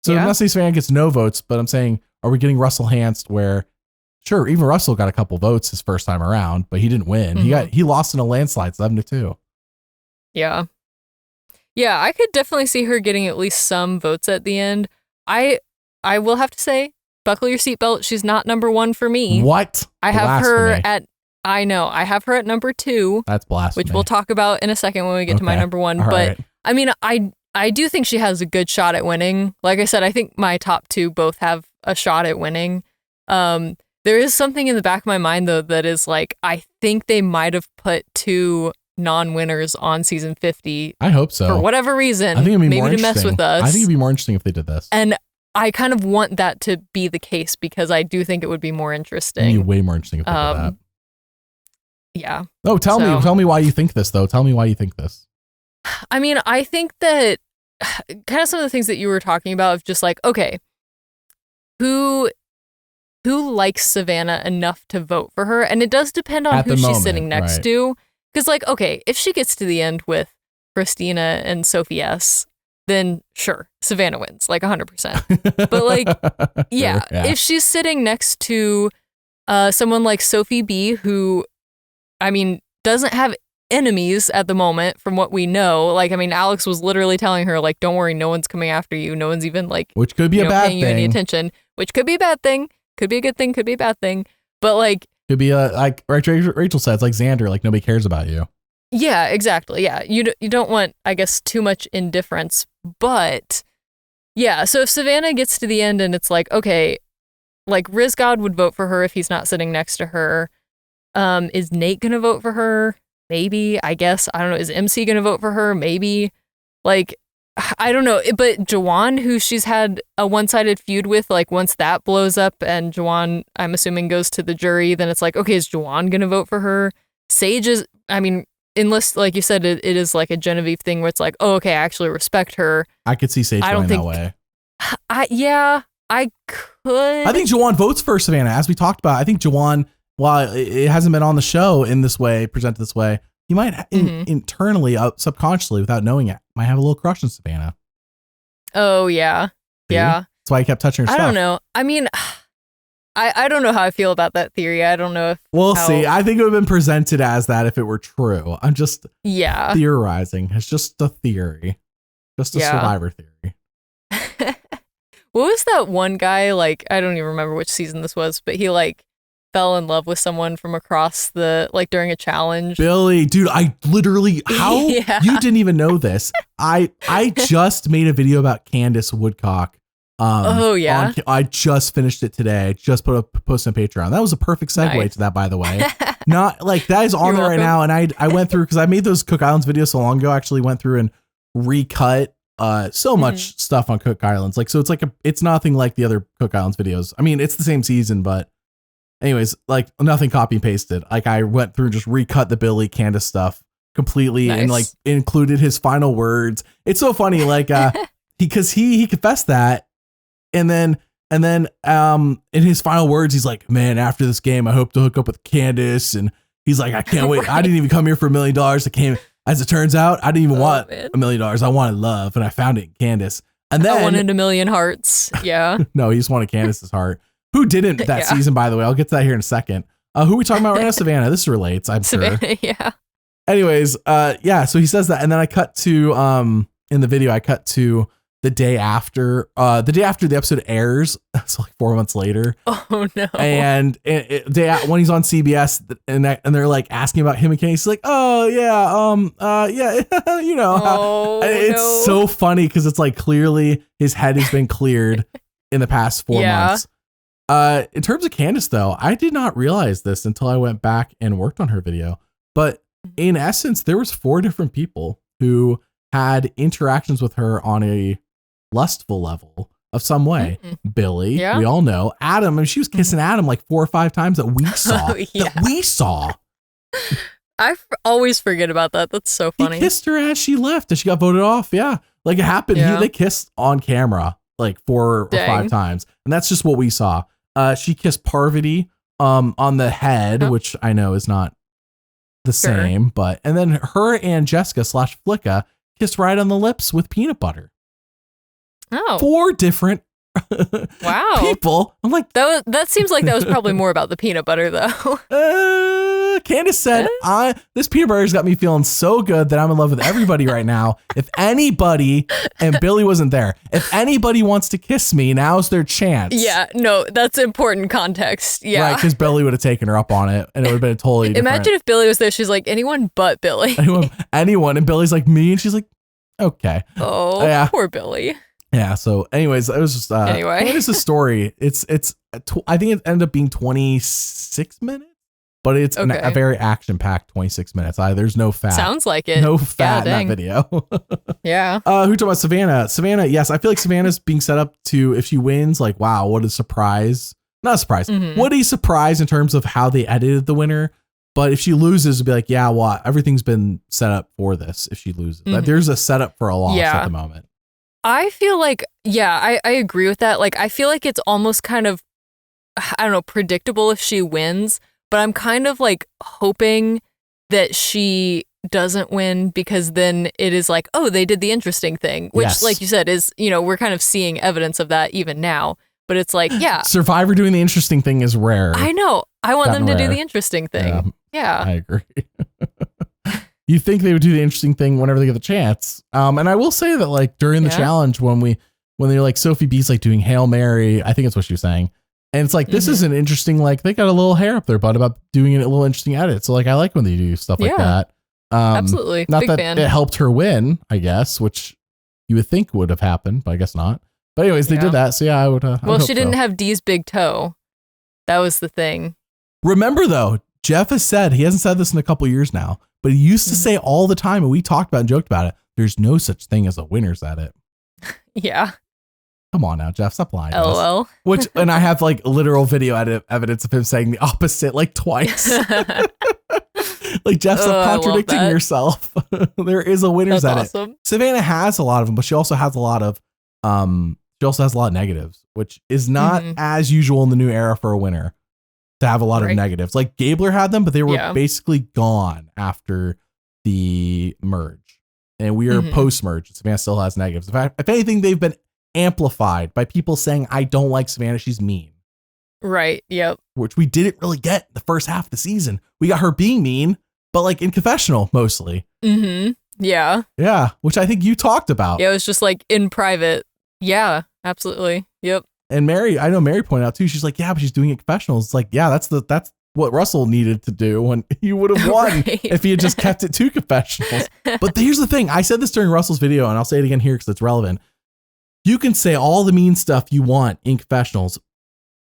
So Yeah. I'm not saying Savannah gets no votes, but I'm saying, are we getting Russell Hanst where, sure, even Russell got a couple votes his first time around, but he didn't win. He lost in a landslide 7-2. Yeah. Yeah, I could definitely see her getting at least some votes at the end. I will have to say, buckle your seatbelt. She's not number 1 for me. What? I have her at. I know. I have her at number 2. That's blasphemy. Which we'll talk about in a second when we get to my number 1. All but right. I mean, I do think she has a good shot at winning. Like I said, I think my top 2 both have a shot at winning. There is something in the back of my mind though that is like, I think they might have put 2 non-winners on season 50. I hope so. For whatever reason. I think it'd be maybe more to mess with us. I think it'd be more interesting if they did this. And I kind of want that to be the case because I do think it would be more interesting. It'd be way more interesting if they did that. Yeah. Oh, tell me why you think this though. Tell me why you think this. I mean, I think that kind of some of the things that you were talking about of just like, okay, who likes Savannah enough to vote for her? And it does depend on who she's sitting next to. Because like, okay, if she gets to the end with Kristina and Sophie S, then sure, Savannah wins, like 100%. But like, yeah, if she's sitting next to someone like Sophi B, who, I mean, doesn't have enemies at the moment from what we know. Like, I mean, Alex was literally telling her, like, don't worry, no one's coming after you. No one's even like, which could be a bad paying you any attention, which could be a bad thing. Could be a good thing, could be a bad thing. But like, could be like Rachel said, it's like Xander, like nobody cares about you. Yeah, exactly. Yeah. You don't want, I guess, too much indifference. But yeah, so if Savannah gets to the end and it's like, okay, like Rizgod would vote for her if he's not sitting next to her. Is Nate going to vote for her? Maybe, I guess. I don't know. Is MC going to vote for her? Maybe. Like, I don't know. But Jawan, who she's had a one-sided feud with, like once that blows up and Jawan, I'm assuming, goes to the jury, then it's like, okay, is Jawan going to vote for her? Sage is, I mean, unless, like you said, it is like a Genevieve thing where it's like, oh, okay, I actually respect her. I could see Sage going that way. I could. I think Jawan votes for Savannah. As we talked about, I think Jawan, while it hasn't been on the show in this way, presented this way, he might internally, subconsciously, without knowing it, might have a little crush on Savannah. Oh, yeah. See? Yeah. That's why he kept touching her stuff. I don't know. I mean, I don't know how I feel about that theory. I don't know if we'll see. I think it would have been presented as that if it were true. I'm just theorizing. It's just a theory. Just a survivor theory. What was that one guy, like, I don't even remember which season this was, but he like fell in love with someone from across the, like during a challenge. Billy, dude, I literally, how you didn't even know this. I just made a video about Candace Woodcock. I just finished it today. I just posted on Patreon. That was a perfect segue to that, by the way. Not like that is on there right now. And I went through, because I made those Cook Islands videos so long ago, I actually went through and recut so much stuff on Cook Islands. Like, so it's like it's nothing like the other Cook Islands videos. I mean, it's the same season, but anyways, like nothing copy and pasted. Like I went through and just recut the Billy Candace stuff completely and like included his final words. It's so funny. Like, because he confessed that. And then in his final words, he's like, man, after this game, I hope to hook up with Candace. And he's like, I can't wait. I didn't even come here for $1 million. I came, as it turns out, I didn't even want $1 million. I wanted love, and I found it in Candace. And then I wanted 1 million hearts. Yeah. No, he just wanted Candace's heart. Who didn't that season, by the way? I'll get to that here in a second. Who are we talking about right now? Savannah. This relates, I'm sure. Yeah. Anyways, so he says that, and then I cut to in the video, I cut to the day after the episode airs, so like 4 months later. Oh no! And when he's on CBS, and they're like asking about him and Kenny, he's like, "Oh yeah, you know." It's so funny because it's like clearly his head has been cleared in the past 4 months. In terms of Candace, though, I did not realize this until I went back and worked on her video. But in essence, there was 4 different people who had interactions with her on a lustful level of some way. Billy, we all know. Adam, I mean, she was kissing Adam like 4 or 5 times that we saw. I always forget about that. That's so funny. He kissed her as she left and she got voted off. Yeah, like it happened. They kissed on camera like 4 or 5 times, and that's just what we saw. She kissed Parvati on the head, which I know is not the same, but and then her and Jessica / Flicka kissed right on the lips with peanut butter. Oh. 4 different wow. people. I'm like, that seems like that was probably more about the peanut butter though. Candace said, this peanut butter's got me feeling so good that I'm in love with everybody right now. If anybody, and Billy wasn't there, if anybody wants to kiss me, now's their chance. Yeah, no, that's important context. Yeah. Right, because Billy would have taken her up on it and it would have been totally different. Imagine if Billy was there. She's like, anyone but Billy. anyone. And Billy's like, me? And she's like, okay. Oh, yeah. Poor Billy. Yeah. So, anyways, it was just anyway. What is the story? I think it ended up being 26 minutes, but it's a very action-packed 26 minutes. There's no fat. Sounds like it. No fat in that video. Yeah. Who talked about Savannah? Savannah. Yes, I feel like Savannah's being set up to, if she wins, like, wow, what a surprise! Not a surprise. Mm-hmm. What a surprise in terms of how they edited the winner. But if she loses, it'll be like, yeah, well, everything's been set up for this. If she loses, like, there's a setup for a loss at the moment. I feel like, I agree with that. Like, I feel like it's almost kind of, I don't know, predictable if she wins, but I'm kind of like hoping that she doesn't win because then it is like, oh, they did the interesting thing, which, like you said, is, we're kind of seeing evidence of that even now. But it's like, yeah. Survivor doing the interesting thing is rare. I know. I want them to do the interesting thing. Yeah. I agree. You think they would do the interesting thing whenever they get the chance. And I will say that, like, during the challenge, when they're like, Sophi B's like doing Hail Mary, I think that's what she was saying. And it's like, this is an interesting, like, they got a little hair up their butt about doing a little interesting edit. So, like, I like when they do stuff like that. Absolutely. Not Big that fan. It helped her win, I guess, which you would think would have happened, but I guess not. But anyways, they did that. So yeah, I would. Well, she didn't have Dee's big toe. That was the thing. Remember though, Jeff has said, he hasn't said this in a couple years now, but he used to say all the time, and we talked about and joked about it, there's no such thing as a winner's edit. Yeah. Come on now, Jeff, stop lying. LOL. And I have like literal video evidence of him saying the opposite like twice. Like, Jeff, stop contradicting yourself. There is a winner's edit. Awesome. Savannah has a lot of them, but she also has a lot of negatives, which is not as usual in the new era for a winner to have a lot of negatives. Like Gabler had them, but they were basically gone after the merge, and we are post merge. Savannah still has negatives. In fact, if anything, they've been amplified by people saying, I don't like Savannah, she's mean. Right. Yep. Which we didn't really get the first half of the season. We got her being mean, but like in confessional mostly. Mm-hmm. Yeah. Yeah. Which I think you talked about. Yeah. It was just like in private. Yeah, absolutely. Yep. And I know Mary pointed out too, she's like, yeah, but she's doing it confessional. It's like, yeah, that's what Russell needed to do when he would have won if he had just kept it to confessionals. But here's the thing. I said this during Russell's video, and I'll say it again here because it's relevant. You can say all the mean stuff you want in confessionals.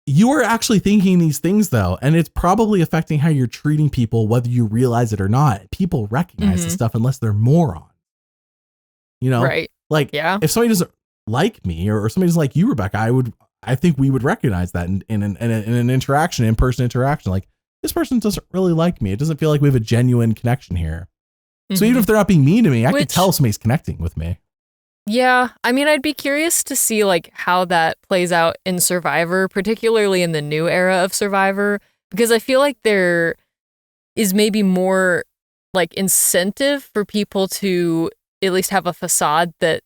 You are actually thinking these things though, and it's probably affecting how you're treating people, whether you realize it or not. People recognize this stuff unless they're morons. Right. Like, if somebody doesn't like me or somebody doesn't like you, Rebekah, I think we would recognize that in an interaction, in-person interaction. Like, this person doesn't really like me. It doesn't feel like we have a genuine connection here. So even if they're not being mean to me, I can tell somebody's connecting with me. Yeah. I mean, I'd be curious to see like how that plays out in Survivor, particularly in the new era of Survivor, because I feel like there is maybe more like incentive for people to at least have a facade that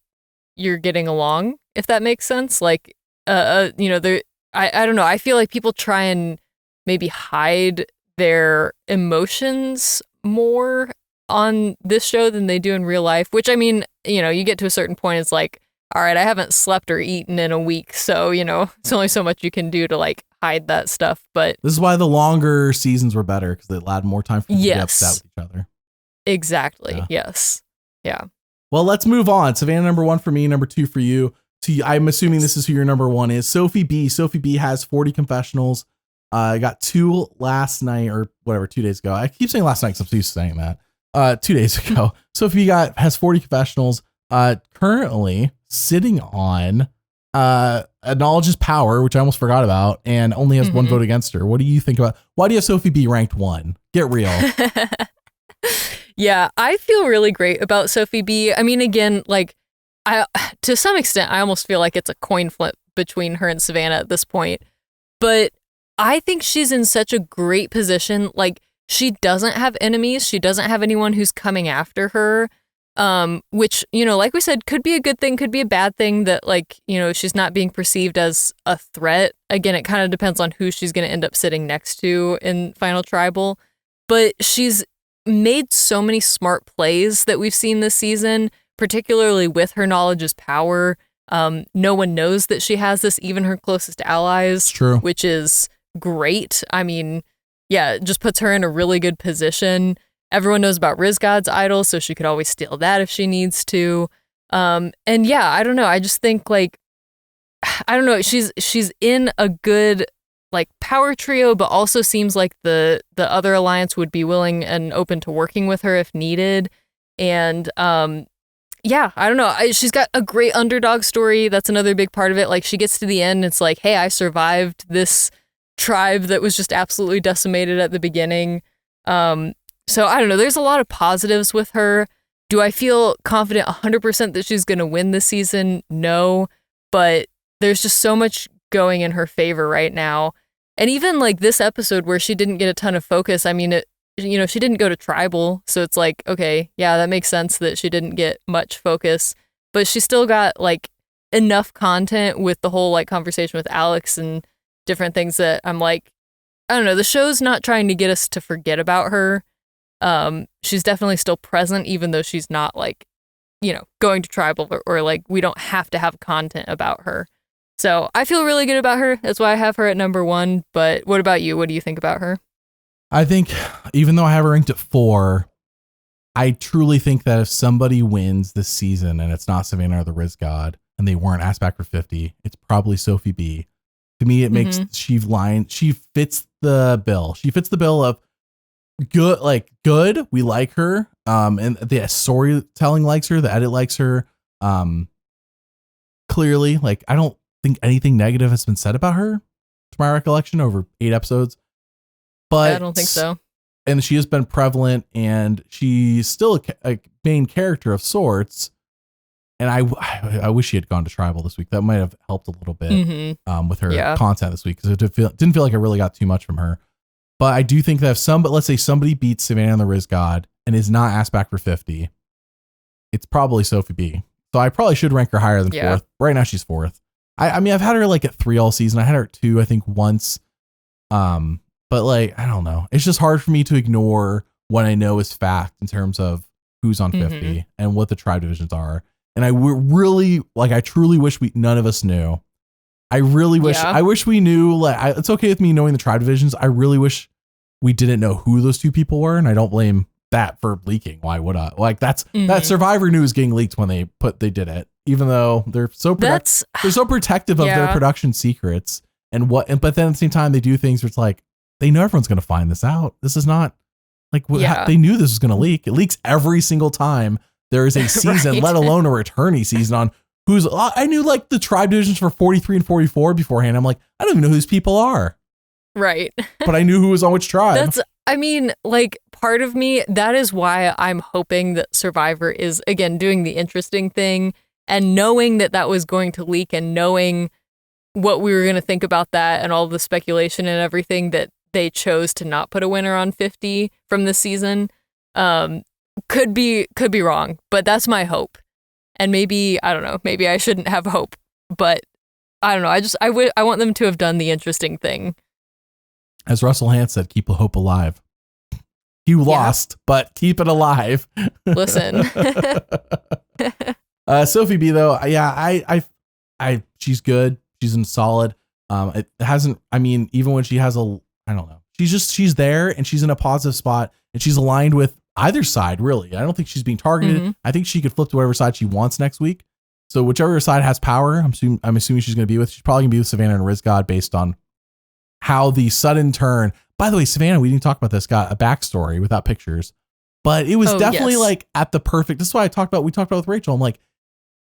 you're getting along, if that makes sense. Like, I don't know. I feel like people try and maybe hide their emotions more on this show than they do in real life, which, I mean, you get to a certain point, it's like, all right, I haven't slept or eaten in a week, so, it's only so much you can do to like hide that stuff. But this is why the longer seasons were better, because they allowed more time for people to get upset with each other. Exactly. Yeah. Yes. Yeah. Well, let's move on. Savannah, number 1 for me, number 2 for you. So I'm assuming this is who your number 1 is. Sophi B. Sophi B has 40 confessionals. I got 2 last night or whatever, 2 days ago. I keep saying last night because I'm used to saying that. 2 days ago. Sophi B has 40 confessionals. Currently sitting on knowledge is power, which I almost forgot about, and only has 1 vote against her. What do you think about? Why do you have Sophi B ranked 1? Get real. Yeah, I feel really great about Sophi B. I mean, again, like, to some extent, I almost feel like it's a coin flip between her and Savannah at this point. But I think she's in such a great position. Like, she doesn't have enemies. She doesn't have anyone who's coming after her. which, like we said, could be a good thing, could be a bad thing that like, she's not being perceived as a threat. Again, it kind of depends on who she's going to end up sitting next to in Final Tribal, but she's made so many smart plays that we've seen this season, particularly with her knowledge is power. No one knows that she has this, even her closest allies, True. Which is great. I mean, yeah, it just puts her in a really good position. Everyone knows about Rizgod's idol, so she could always steal that if she needs to. And yeah, I don't know. I just think like, I don't know. She's in a good like power trio, but also seems like the other alliance would be willing and open to working with her if needed. And yeah, I don't know. She's got a great underdog story. That's another big part of it. Like she gets to the end, it's like, hey, I survived this tribe that was just absolutely decimated at the beginning. So I don't know. There's a lot of positives with her. Do I feel confident 100% that she's going to win this season? No, but there's just so much going in her favor right now. And even like this episode where she didn't get a ton of focus, I mean, she didn't go to tribal. So it's like, okay, yeah, that makes sense that she didn't get much focus, but she still got like enough content with the whole like conversation with Alex and different things that I'm like, I don't know, the show's not trying to get us to forget about her. She's definitely still present, even though she's not like, going to tribal or like we don't have to have content about her. So I feel really good about her. That's why I have her at number 1. But what about you? What do you think about her? I think even though I have her ranked at 4, I truly think that if somebody wins this season and it's not Savannah or the Rizgod and they weren't asked back for 50, it's probably Sophi B. To me, it makes she fits the bill. She fits the bill of good. We like her. And the storytelling likes her. The edit likes her. Clearly, like I don't think anything negative has been said about her to my recollection over 8 episodes. But I don't think so. And she has been prevalent and she's still a main character of sorts. And I wish she had gone to tribal this week. That might have helped a little bit with her content this week because it didn't feel like I really got too much from her. But I do think that if let's say somebody beats Savannah and the Rizgod and is not asked back for 50, it's probably Sophi B. So I probably should rank her higher than 4th. Right now she's 4th. I mean, I've had her like at 3 all season. I had her at 2, I think once. But like, I don't know. It's just hard for me to ignore what I know is fact in terms of who's on 50 and what the tribe divisions are. And I truly wish none of us knew. I really wish, I wish we knew, like, it's okay with me knowing the tribe divisions. I really wish we didn't know who those 2 people were. And I don't blame that for leaking. Why would I? Like that Survivor news getting leaked when they did it, even though they're so protective of their production secrets but then at the same time, they do things where it's like, they know everyone's going to find this out. This is not like they knew this was going to leak. It leaks every single time there is a season, let alone a returnee season on I knew like the tribe divisions for 43 and 44 beforehand. I'm like, I don't even know who these people are. Right. But I knew who was on which tribe. Like part of me, that is why I'm hoping that Survivor is, again, doing the interesting thing and knowing that was going to leak and knowing what we were going to think about that and all the speculation and everything that they chose to not put a winner on 50 from this season. Could be wrong, but that's my hope. And maybe, I don't know, maybe I shouldn't have hope, but I don't know. I want them to have done the interesting thing. As Russell Hantz said, keep the hope alive. You lost, but keep it alive. Listen. Sophi B though, she's good. She's in solid. It hasn't, I mean, even when she has I don't know. She's there and she's in a positive spot and she's aligned with either side, really. I don't think she's being targeted. I think she could flip to whatever side she wants next week. So whichever side has power, I'm assuming she's going to be with. She's probably going to be with Savannah and Rizgod based on how the sudden turn. By the way, Savannah, we didn't talk about this, got a backstory without pictures, but it was definitely like at the perfect. This is why we talked about with Rachel. I'm like,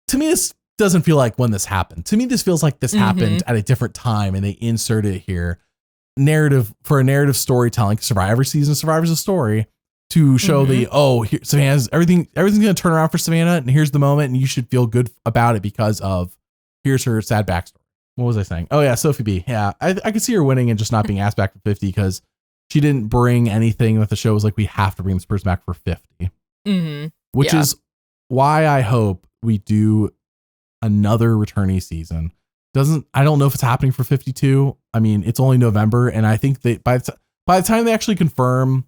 to me, this doesn't feel like when this happened. To me, this feels like this happened at a different time and they inserted it here. Narrative for a narrative storytelling. Survivor season, Survivor's a story to show Savannah's everything's going to turn around for Savannah. And here's the moment. And you should feel good about it because of here's her sad backstory. What was I saying? Oh yeah. Sophi B. Yeah. I could see her winning and just not being asked back for 50 because she didn't bring anything that the show was like, we have to bring this person back for 50, which is why I hope we do another returnee season. I don't know if it's happening for 52. I mean, it's only November, and I think that by the time they actually confirm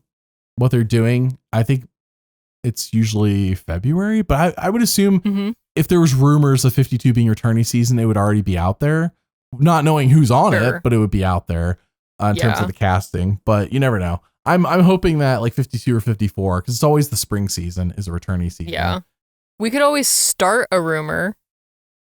what they're doing, I think it's usually February. But I would assume if there was rumors of 52 being returnee season, it would already be out there. Not knowing who's on it, but it would be out there in terms of the casting. But you never know. I'm hoping that like 52 or 54, because it's always the spring season is a returnee season. Yeah, we could always start a rumor.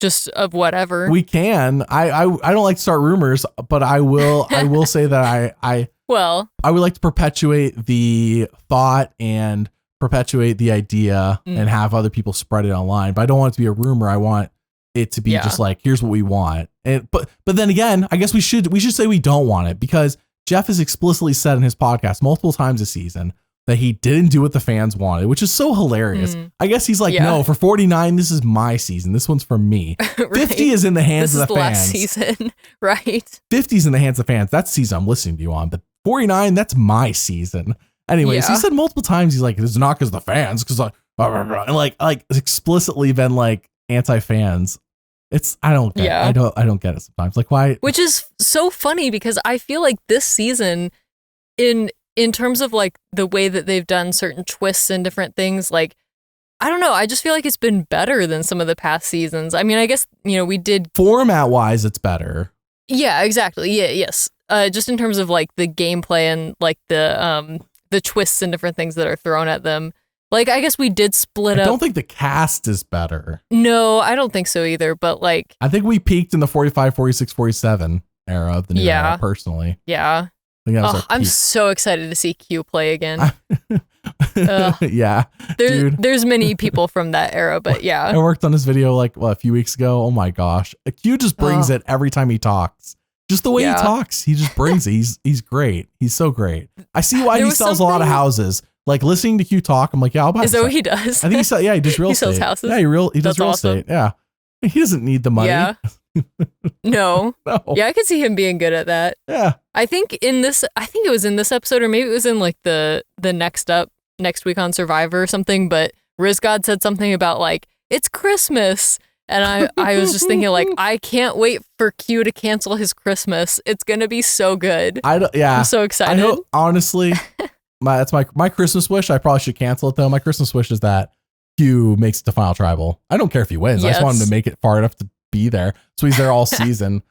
Just of whatever we can. I don't like to start rumors, but I will say that I would like to perpetuate the thought and perpetuate the idea and have other people spread it online. But I don't want it to be a rumor. I want it to be just like, here's what we want. And but then again, I guess we should say we don't want it, because Jeff has explicitly said in his podcast multiple times this season that he didn't do what the fans wanted, which is so hilarious. I guess he's like, no, for 49, this is my season. This one's for me. Right. 50 is in the hands of the fans. Last season, right? 50 is in the hands of the fans. That's the season I'm listening to you on. But 49, that's my season. Anyways, he said multiple times, he's like, it's not because of the fans, because and like explicitly been like anti-fans. I don't get it. I don't get it sometimes. Like, why? Which is so funny, because I feel like this season in terms of like the way that they've done certain twists and different things, like, I don't know. I just feel like it's been better than some of the past seasons. I mean, I guess, we did format wise, it's better. Yeah, exactly. Yeah. Yes. Just in terms of like the gameplay and like the twists and different things that are thrown at them. Like, I guess we did split up. I don't think the cast is better. No, I don't think so either. But like, I think we peaked in the 45, 46, 47 era of the new era, personally. Yeah. I'm so excited to see Q play again. Yeah. There's many people from that era, but yeah. I worked on this video like a few weeks ago. Oh my gosh. Q just brings it every time he talks. Just the way he talks. He just brings it. He's great. He's so great. I see why he sells a lot of houses. Like, listening to Q talk, I'm like, yeah, I'll buy. Is that what he does? I think he does real estate. He sells houses? Yeah, he does real estate. Yeah. He doesn't need the money. Yeah. No. Yeah, I could see him being good at that. Yeah. I think it was in this episode, or maybe it was in like the next week on Survivor or something, but Rizgod said something about like, it's Christmas. And I was just thinking like, I can't wait for Q to cancel his Christmas. It's going to be so good. I'm so excited. I know, honestly, that's my Christmas wish. I probably should cancel it though. My Christmas wish is that Q makes it to Final Tribal. I don't care if he wins. Yes. I just want him to make it far enough to be there. So he's there all season.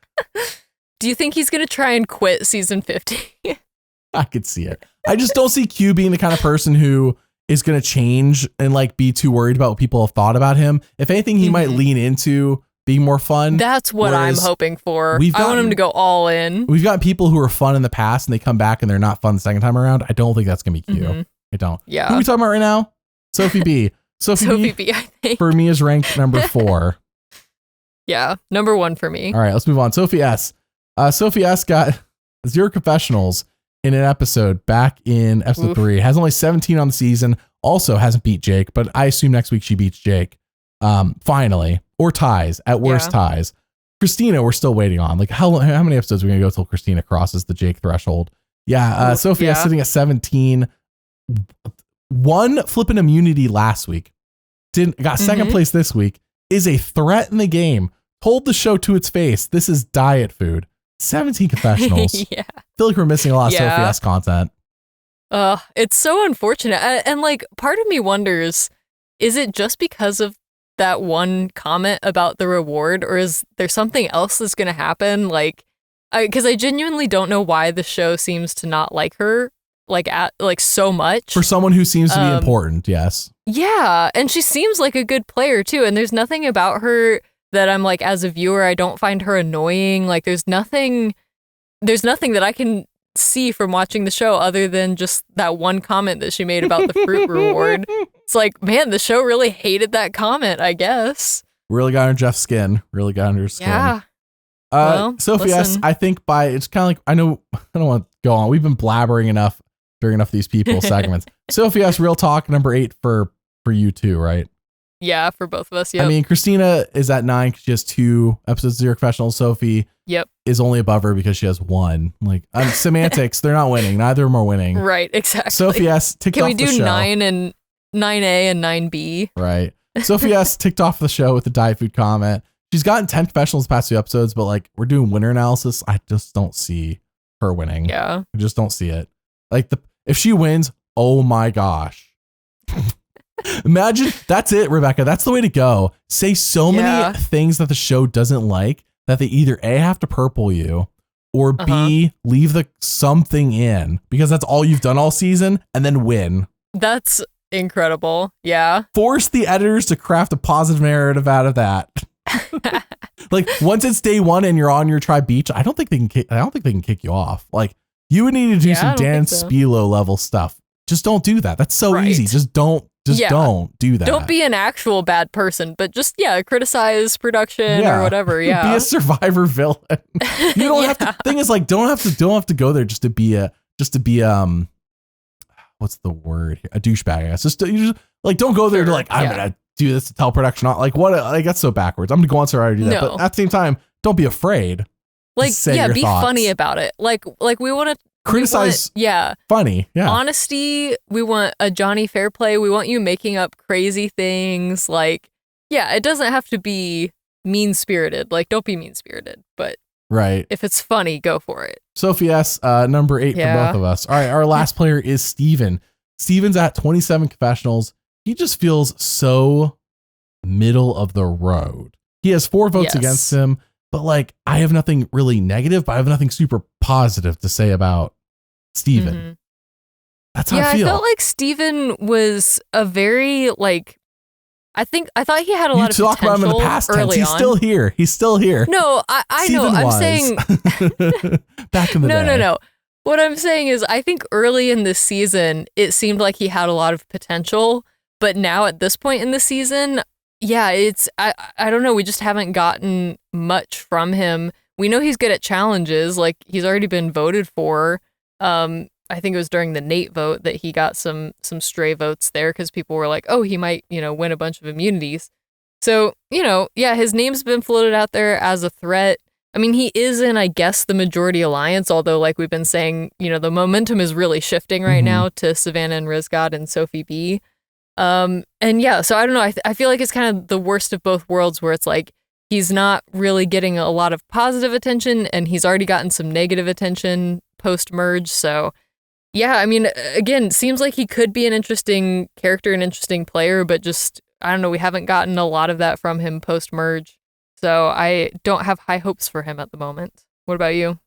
Do you think he's going to try and quit season 50? I could see it. I just don't see Q being the kind of person who is going to change and like be too worried about what people have thought about him. If anything, he might lean into being more fun. That's what I'm hoping for. I want him to go all in. We've got people who are fun in the past and they come back and they're not fun the second time around. I don't think that's going to be Q. I don't. Yeah. Who are we talking about right now? Sophie B. Sophie B, I think. For me is ranked number 4. Yeah. Number 1 for me. All right, let's move on. Sophie S. Sophie S got 0 confessionals in an episode back in episode 3. Has only 17 on the season. Also hasn't beat Jake, but I assume next week she beats Jake. Finally, or ties, at worst ties. Kristina, we're still waiting on. Like, how many episodes are we gonna go till Kristina crosses the Jake threshold? Yeah, Sophie S sitting at 17. Won flipping immunity last week. Got second place this week. Is a threat in the game. Told the show to its face, this is diet food. 17 confessionals. Yeah. I feel like we're missing a lot of Sophie S content. It's so unfortunate. And like, part of me wonders, is it just because of that one comment about the reward, or is there something else that's going to happen? Like, because I genuinely don't know why the show seems to not like her, like so much. For someone who seems to be important, yes. Yeah, and she seems like a good player too. And there's nothing about her that I'm like, as a viewer, I don't find her annoying. Like, there's nothing that I can see from watching the show other than just that one comment that she made about the fruit reward. It's like, man, the show really hated that comment, I guess. Really got under Jeff's skin. Really got under his skin. Yeah. Sophie S, I think it's kind of like, I know, I don't want to go on. We've been blabbering enough during enough of these people segments. Sophie S, real talk, number 8 for you too, right? Yeah, for both of us. Yep. I mean, Kristina is at 9 because she has 2 episodes of 0 Confessionals. Sophie is only above her because she has 1. Like, semantics, they're not winning. Neither of them are winning. Right, exactly. Sophie S ticked off the show. Can we do 9A and 9B? Right. Sophie S ticked off the show with the diet food comment. She's gotten 10 confessionals the past 2 episodes, but like we're doing winner analysis. I just don't see her winning. Yeah. I just don't see it. Like if she wins, oh my gosh. Imagine that's it, Rebekah. That's the way to go. Say so many things that the show doesn't like that they either A, have to purple you, or B, leave the something in because that's all you've done all season, and then win. That's incredible. Yeah. Force the editors to craft a positive narrative out of that. Like once it's day 1 and you're on your tribe beach, I don't think they can kick you off. Like you would need to do some Dan Spilo level stuff. Just don't do that. That's so easy. Just don't do that. Don't be an actual bad person, but just criticize production or whatever. Yeah. Be a survivor villain. You don't have to. Thing is, like, don't have to go there just to be what's the word here? A douchebag, I guess. You just like don't go there to like I'm gonna do this to tell production on like what like that's so backwards. I'm gonna go on Survivor to do that. But at the same time, don't be afraid. Like be thoughts. Funny about it. Like we want to criticize. Funny. Yeah. Honesty. We want a Johnny Fairplay. We want you making up crazy things. Like it doesn't have to be mean spirited. Like don't be mean spirited, but right. If it's funny, go for it. Sophie S, number 8 for both of us. All right, our last player is Steven. Steven's at 27 confessionals. He just feels so middle of the road. He has 4 votes against him, but like I have nothing really negative, but I have nothing super positive to say about Steven. Mm-hmm. That's how I feel. I felt like Steven was a very like I thought he had a lot of potential. You talk about him in the past tense. He's still here. He's still here. No, I know. I'm saying back in the day. No. What I'm saying is I think early in this season, it seemed like he had a lot of potential. But now at this point in the season, it's I don't know. We just haven't gotten much from him. We know he's good at challenges. Like he's already been voted for. I think it was during the Nate vote that he got some stray votes there because people were like, oh, he might, win a bunch of immunities. So, his name's been floated out there as a threat. I mean, he is in, I guess, the majority alliance, although like we've been saying, the momentum is really shifting right now to Savannah and Rizgod and Sophi B. So I don't know. I feel like it's kind of the worst of both worlds where it's like he's not really getting a lot of positive attention and he's already gotten some negative attention post-merge. So I mean, again, seems like he could be an interesting character, an interesting player, but just, I don't know, we haven't gotten a lot of that from him post-merge. So I don't have high hopes for him at the moment. What about you?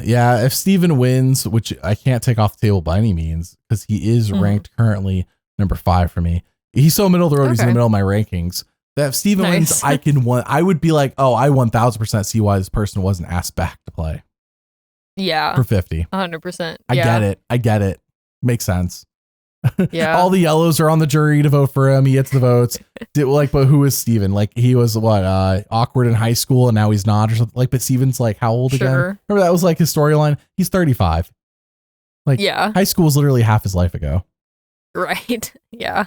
Yeah, if Steven wins, which I can't take off the table by any means, because he is ranked currently number 5 for me. He's so middle of the road, he's in the middle of my rankings. That if Steven wins, I would be like, oh, I 1000% see why this person wasn't asked back to play. Yeah. For 50. 100%. I get it. Makes sense. Yeah. All the yellows are on the jury to vote for him. He gets the votes. But who is Steven? Like he was awkward in high school and now he's not or something. Like, but Steven's like how old again? Remember that was like his storyline? He's 35. Like high school was literally half his life ago. Right. Yeah.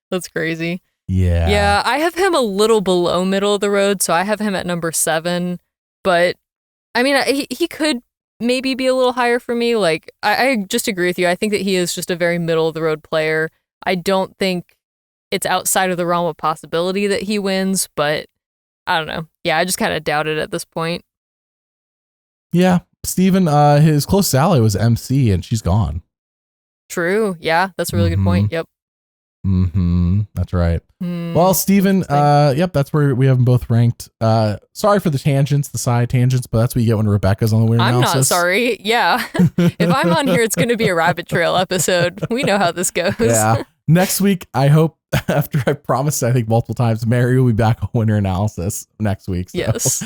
That's crazy. Yeah. Yeah. I have him a little below middle of the road. So I have him at number 7. But I mean, he could maybe be a little higher for me. Like I just agree with you. I think that he is just a very middle of the road player. I don't think it's outside of the realm of possibility that he wins, but I don't know. Yeah, I just kind of doubt it at this point. Yeah, Steven, his closest ally was MC and she's gone. True. Yeah, that's a really good point. Yep. That's right. Well, Steven, that's where we have them both ranked. Sorry for the tangents, the side tangents, but that's what you get when Rebekah's on the winner analysis. I'm not sorry. Yeah. If I'm on here, it's going to be a rabbit trail episode. We know how this goes. Yeah. Next week, I hope, after I promised, I think multiple times, Mary will be back on winner analysis next week. So. Yes.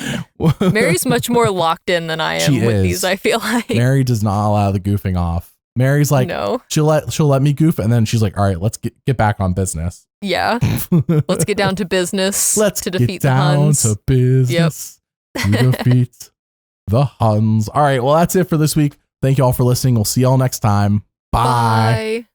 Mary's much more locked in than I am with these, I feel like. Mary does not allow the goofing off. Mary's like, no. She'll let me goof, and then she's like, all right, let's get back on business. Yeah. Let's get down to business. Let's to defeat get the Huns. down to business. Yep. To defeat the Huns. All right, well, that's it for this week. Thank you all for listening. We'll see y'all next time. Bye.